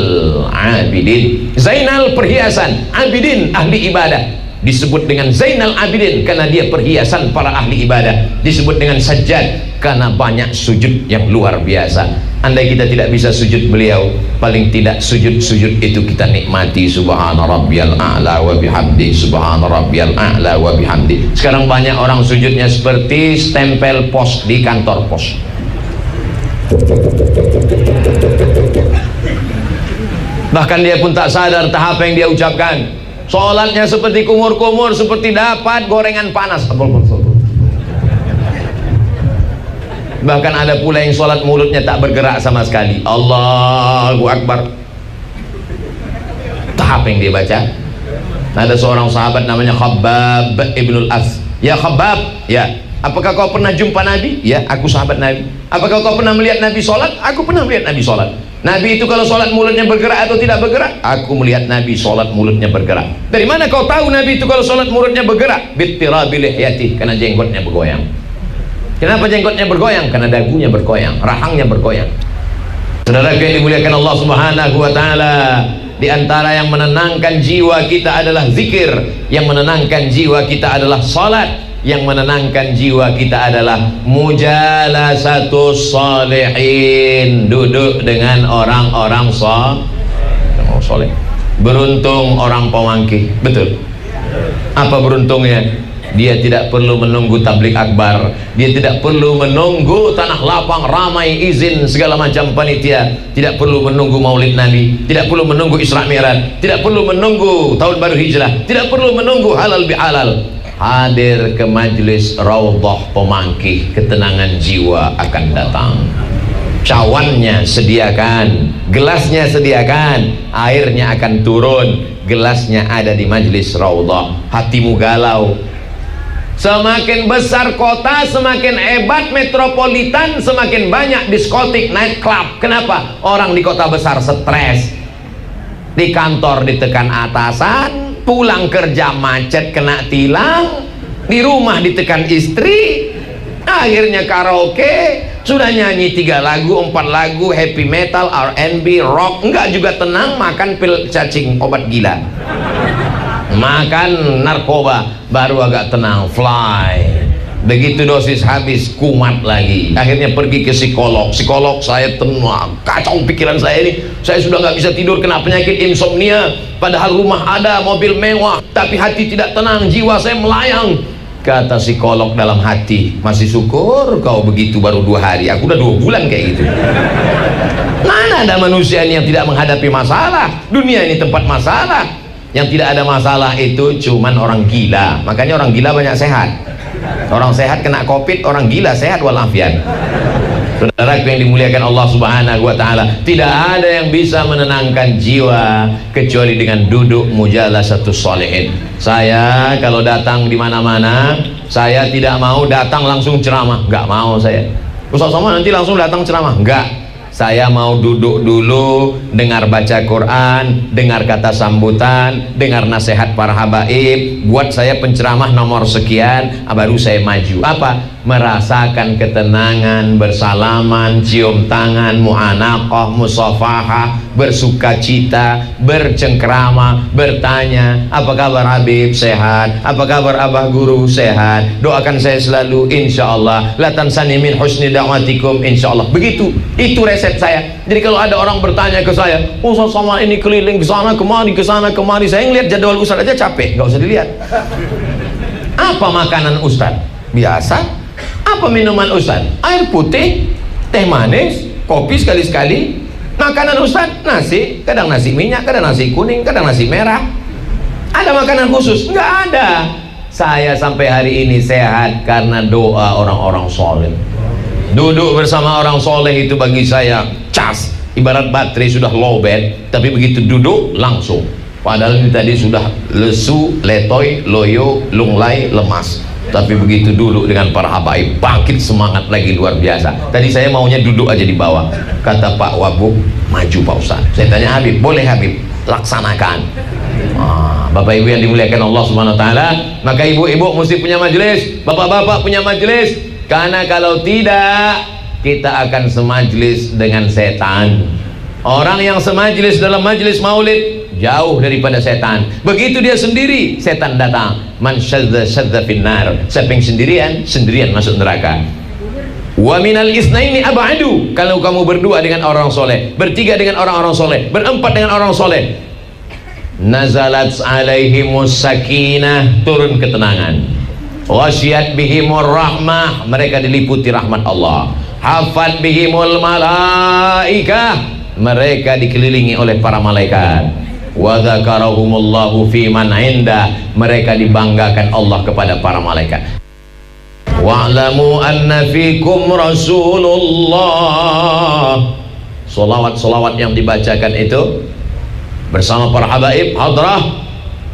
Abidin. Zainal perhiasan, Abidin ahli ibadah. Disebut dengan Zainal Abidin karena dia perhiasan para ahli ibadah. Disebut dengan Sajjad karena banyak sujud yang luar biasa. Andai kita tidak bisa sujud beliau, paling tidak sujud-sujud itu kita nikmati. Subhana rabbiyal a'la wa bihamdi, subhana rabbiyal a'la wa bihamdi. Sekarang banyak orang sujudnya seperti stempel pos di kantor pos. Bahkan dia pun tak sadar entah apa yang dia ucapkan. Sholatnya seperti kumur-kumur, seperti dapat gorengan panas. Bahkan ada pula yang sholat mulutnya tak bergerak sama sekali. Allahu Akbar. Tak apa yang dia baca. Ada seorang sahabat namanya Khabbab ibnul As. Ya Khabbab, ya, apakah kau pernah jumpa Nabi? Ya, aku sahabat Nabi. Apakah kau pernah melihat Nabi sholat? Aku pernah melihat Nabi sholat. Nabi itu kalau sholat mulutnya bergerak atau tidak bergerak? Aku melihat Nabi sholat mulutnya bergerak. Dari mana kau tahu Nabi itu kalau sholat mulutnya bergerak? Bittirabi lihyati, karena jenggotnya bergoyang. Kenapa jenggotnya bergoyang? Karena dagunya bergoyang, rahangnya bergoyang. Saudara yang dimuliakan Allah Subhanahu wa taala, di antara yang menenangkan jiwa kita adalah zikir, yang menenangkan jiwa kita adalah salat, yang menenangkan jiwa kita adalah mujalasatus sholihin, duduk dengan orang-orang soleh. Beruntung orang Pemangki, betul. Apa beruntungnya? Dia tidak perlu menunggu tablik akbar, dia tidak perlu menunggu tanah lapang ramai izin segala macam panitia, tidak perlu menunggu maulid Nabi, tidak perlu menunggu Isra Mi'raj, tidak perlu menunggu tahun baru hijrah, tidak perlu menunggu halal bihalal. Hadir ke majlis Raudhah Pemangki, ketenangan jiwa akan datang. Cawannya sediakan, gelasnya sediakan, airnya akan turun, gelasnya ada di majlis Raudhah. Hatimu galau. Semakin besar kota, semakin hebat metropolitan, semakin banyak diskotik, night club. Kenapa? Orang di kota besar stres, di kantor ditekan atasan, pulang kerja macet kena tilang, di rumah ditekan istri, akhirnya karaoke, sudah nyanyi 3 lagu 4 lagu happy metal, R&B, rock, enggak juga tenang, makan pil cacing, obat gila, makan narkoba, baru agak tenang, fly. Begitu dosis habis, kumat lagi, akhirnya pergi ke psikolog. Saya tenang, kacau pikiran saya ini, saya sudah nggak bisa tidur, kena penyakit insomnia, padahal rumah ada, mobil mewah, tapi hati tidak tenang, jiwa saya melayang. Kata psikolog dalam hati, masih syukur kau begitu baru 2 hari, aku udah 2 bulan kayak gitu. Mana ada manusia yang tidak menghadapi masalah? Dunia ini tempat masalah. Yang tidak ada masalah itu cuman orang gila. Makanya orang gila banyak sehat. Orang sehat kena covid, orang gila sehat walafiat. Saudara yang dimuliakan Allah Subhanahu wa taala, tidak ada yang bisa menenangkan jiwa kecuali dengan duduk mujalasatus sholihin. Saya kalau datang di mana-mana, saya tidak mau datang langsung ceramah, enggak mau saya. Ustaz Somad nanti langsung datang ceramah, enggak. Saya mau duduk dulu, dengar baca Quran, dengar kata sambutan, dengar nasihat para habaib, buat saya penceramah nomor sekian, baru saya maju. Apa? Merasakan ketenangan, bersalaman, cium tangan, mu'anaqah, musafahah, bersuka cita, bercengkrama, bertanya, apa kabar Habib? Sehat. Apa kabar Abah Guru? Sehat. Doakan saya selalu, insyaallah. La tansani min husni da'watikum, insyaallah. Begitu, itu resep saya. Jadi kalau ada orang bertanya ke saya, Ustaz Somad ini keliling ke sana kemari, ke sana kemari, saya ngeliat jadwal Ustaz aja capek, nggak usah dilihat. Apa makanan Ustaz? Biasa. Apa minuman Ustaz? Air putih, teh manis, kopi sekali-sekali. Makanan Ustaz, nasi, kadang nasi minyak, kadang nasi kuning, kadang nasi merah. Ada makanan khusus? Nggak ada. Saya sampai hari ini sehat karena doa orang-orang soleh. Duduk bersama orang soleh itu bagi saya cas, ibarat baterai sudah lowbat, tapi begitu duduk langsung. Padahal ini tadi sudah lesu, letoy, loyo, lunglai, lemas, tapi begitu duduk dengan para habaib, bangkit semangat lagi luar biasa. Tadi saya maunya duduk aja di bawah, kata Pak Wabuk, maju Pak Ustaz. Saya tanya Habib, boleh Habib, laksanakan. Bapak ibu yang dimuliakan Allah Subhanahu wa taala, maka ibu-ibu mesti punya majelis, bapak-bapak punya majelis. Karena kalau tidak, kita akan semajlis dengan setan. Orang yang semajlis dalam majlis maulid jauh daripada setan. Begitu dia sendiri, setan datang. Man syadza syadza finnar. Siapa yang sendirian, sendirian masuk neraka. Wa minal isnaini ab'adu. Kalau kamu berdua dengan orang soleh, bertiga dengan orang-orang soleh, berempat dengan orang soleh, nazalat alaihimus sakinah, turun ketenangan. Wasyat bihimur rahmah, mereka diliputi rahmat Allah. Hafat bihimul malaikah, mereka dikelilingi oleh para malaikat. wa dzakarahumullahu fi man inda, mereka dibanggakan Allah kepada para malaikat. Wa'lamu anna fikum Rasulullah. Solawat-solawat yang dibacakan itu bersama para habaib hadrah,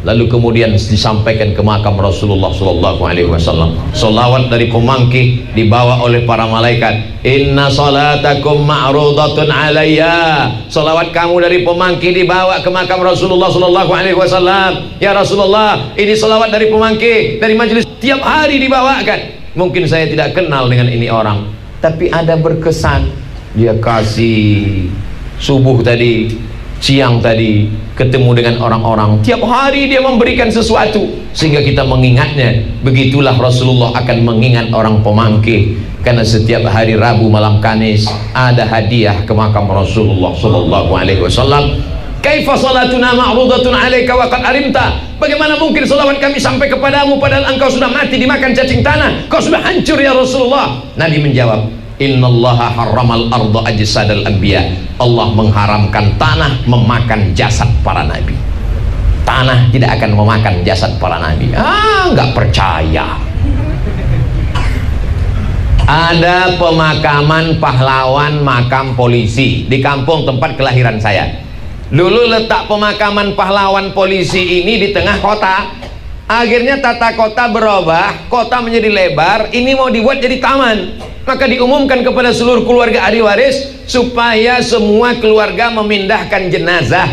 lalu kemudian disampaikan ke makam Rasulullah sallallahu alaihi wasallam. Solawat dari pemangkih dibawa oleh para malaikat. Inna salatakum ma'rudatun alayya. Solawat kamu dari pemangkih dibawa ke makam Rasulullah sallallahu alaihi wasallam. Ya Rasulullah, ini solawat dari pemangkih, dari majelis, tiap hari dibawakan. Mungkin saya tidak kenal dengan ini orang, tapi ada berkesan. Dia kasih subuh tadi, siang tadi, ketemu dengan orang-orang, tiap hari dia memberikan sesuatu sehingga kita mengingatnya. Begitulah Rasulullah akan mengingat orang pemangkih, karena setiap hari Rabu malam Kamis ada hadiah ke makam Rasulullah sallallahu alaihi wasallam. Kaifa salatuna ma'rudatun 'alaika wa qad alimta. Bagaimana mungkin salawat kami sampai kepadamu padahal engkau sudah mati dimakan cacing tanah, kau sudah hancur ya Rasulullah. Nabi menjawab, innallaha harramal arda ajsadal anbiya. Allah mengharamkan tanah memakan jasad para nabi. Tanah tidak akan memakan jasad para nabi. Nggak percaya. Ada pemakaman pahlawan makam polisi di kampung tempat kelahiran saya. Dulu letak pemakaman pahlawan polisi ini di tengah kota. Akhirnya tata kota berubah, kota menjadi lebar, ini mau dibuat jadi taman. Maka diumumkan kepada seluruh keluarga ahli waris supaya semua keluarga memindahkan jenazah,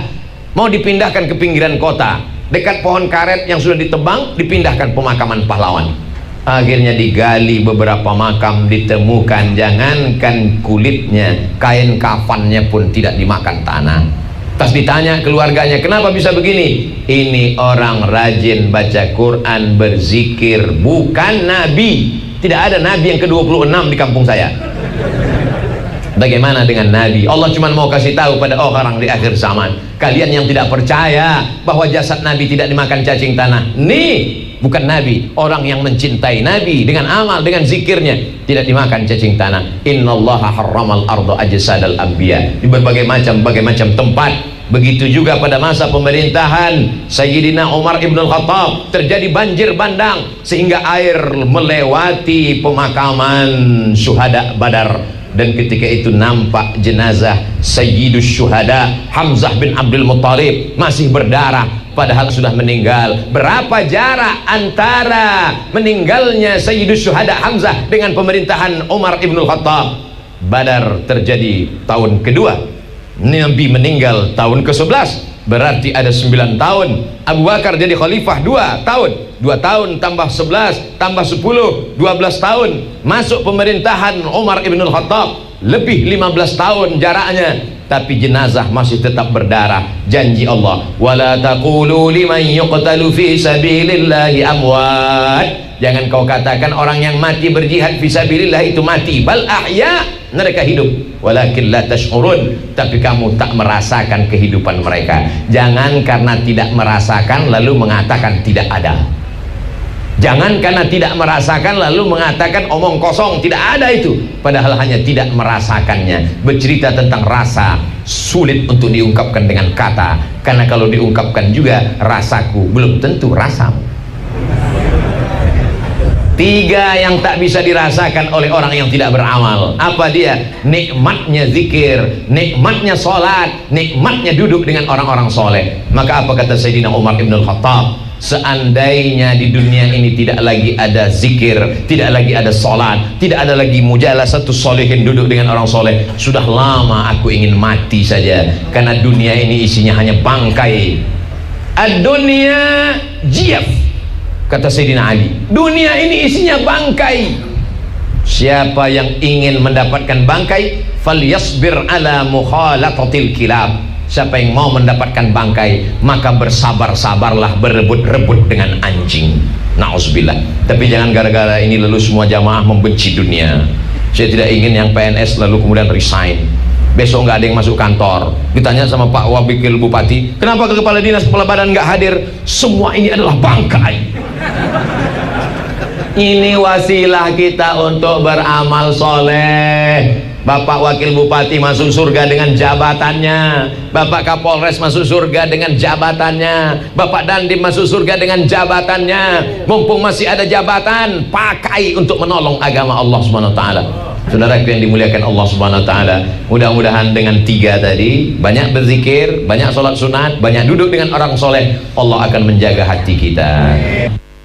mau dipindahkan ke pinggiran kota, dekat pohon karet yang sudah ditebang, dipindahkan pemakaman pahlawan. Akhirnya digali beberapa makam, ditemukan jangankan kulitnya, kain kafannya pun tidak dimakan tanah. Pas ditanya keluarganya, kenapa bisa begini? Ini orang rajin baca Quran, berzikir, bukan nabi. Tidak ada nabi yang ke-26 di kampung saya. Bagaimana dengan nabi? Allah cuma mau kasih tahu pada orang di akhir zaman, kalian yang tidak percaya bahwa jasad nabi tidak dimakan cacing tanah, nih bukan nabi. Orang yang mencintai nabi dengan amal, dengan zikirnya, tidak dimakan cacing tanah. Innallaha harramal arda ajsadal anbiya. Di berbagai macam tempat. Begitu juga pada masa pemerintahan Sayyidina Umar ibn al-Khattab terjadi banjir bandang sehingga air melewati pemakaman syuhada Badar, dan ketika itu nampak jenazah Sayyidus Syuhada Hamzah bin Abdul Muttalib masih berdarah padahal sudah meninggal. Berapa jarak antara meninggalnya Sayyidus Syuhada Hamzah dengan pemerintahan Umar ibn al-Khattab? Badar terjadi tahun kedua, Nabi meninggal tahun ke-11, berarti ada 9 tahun. Abu Bakar jadi khalifah 2 tahun, 2 tahun tambah 11 tambah 10, 12 tahun. Masuk pemerintahan Umar ibn al-Khattab, lebih 15 tahun jaraknya, tapi jenazah masih tetap berdarah. Janji Allah, wala taqulu liman yuqtalu fi sabilillahi amwat. Jangan kau katakan orang yang mati berjihad fi sabilillah itu mati, bal ahya, mereka hidup, walakin la tash'urun, tapi kamu tak merasakan kehidupan mereka. Jangan karena tidak merasakan lalu mengatakan tidak ada. Jangan karena tidak merasakan lalu mengatakan omong kosong, tidak ada itu, padahal hanya tidak merasakannya. Bercerita tentang rasa sulit untuk diungkapkan dengan kata, karena kalau diungkapkan juga rasaku belum tentu rasamu. 3 yang tak bisa dirasakan oleh orang yang tidak beramal. Apa dia? Nikmatnya zikir, nikmatnya sholat, nikmatnya duduk dengan orang-orang soleh. Maka apa kata Sayyidina Umar ibn al-Khattab? Seandainya di dunia ini tidak lagi ada zikir, tidak lagi ada sholat, tidak ada lagi mujalasatus sholihin, duduk dengan orang soleh, sudah lama aku ingin mati saja, karena dunia ini isinya hanya bangkai. Ad-dunya jiyaf, kata Sayyidina Ali, dunia ini isinya bangkai. Siapa yang ingin mendapatkan bangkai, falyasbir ala mukhalatatil kilab. Siapa yang mau mendapatkan bangkai, maka bersabar-sabarlah berebut-rebut dengan anjing. Na'udzubillah. Tapi jangan gara-gara ini lalu semua jamaah membenci dunia. Saya tidak ingin yang PNS lalu kemudian resign, besok nggak ada yang masuk kantor. Ditanya sama Pak Wakil Bupati, kenapa ke kepala dinas, kepala badan nggak hadir? Semua ini adalah bangkai. Ini wasilah kita untuk beramal soleh. Bapak Wakil Bupati masuk surga dengan jabatannya, Bapak Kapolres masuk surga dengan jabatannya, Bapak Dandim masuk surga dengan jabatannya. Mumpung masih ada jabatan, pakai untuk menolong agama Allah Subhanahu wa taala. Saudara yang dimuliakan Allah Subhanahu wa taala, mudah-mudahan dengan 3 tadi, banyak berzikir, banyak sholat sunat, banyak duduk dengan orang soleh, Allah akan menjaga hati kita.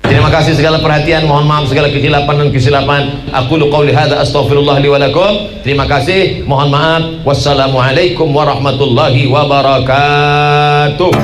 Terima kasih segala perhatian, mohon maaf segala kesilapan dan kesilapan. Aqulu qauli hadza astaghfirullah li wa lakum. Terima kasih, mohon maaf. Wassalamualaikum warahmatullahi wabarakatuh.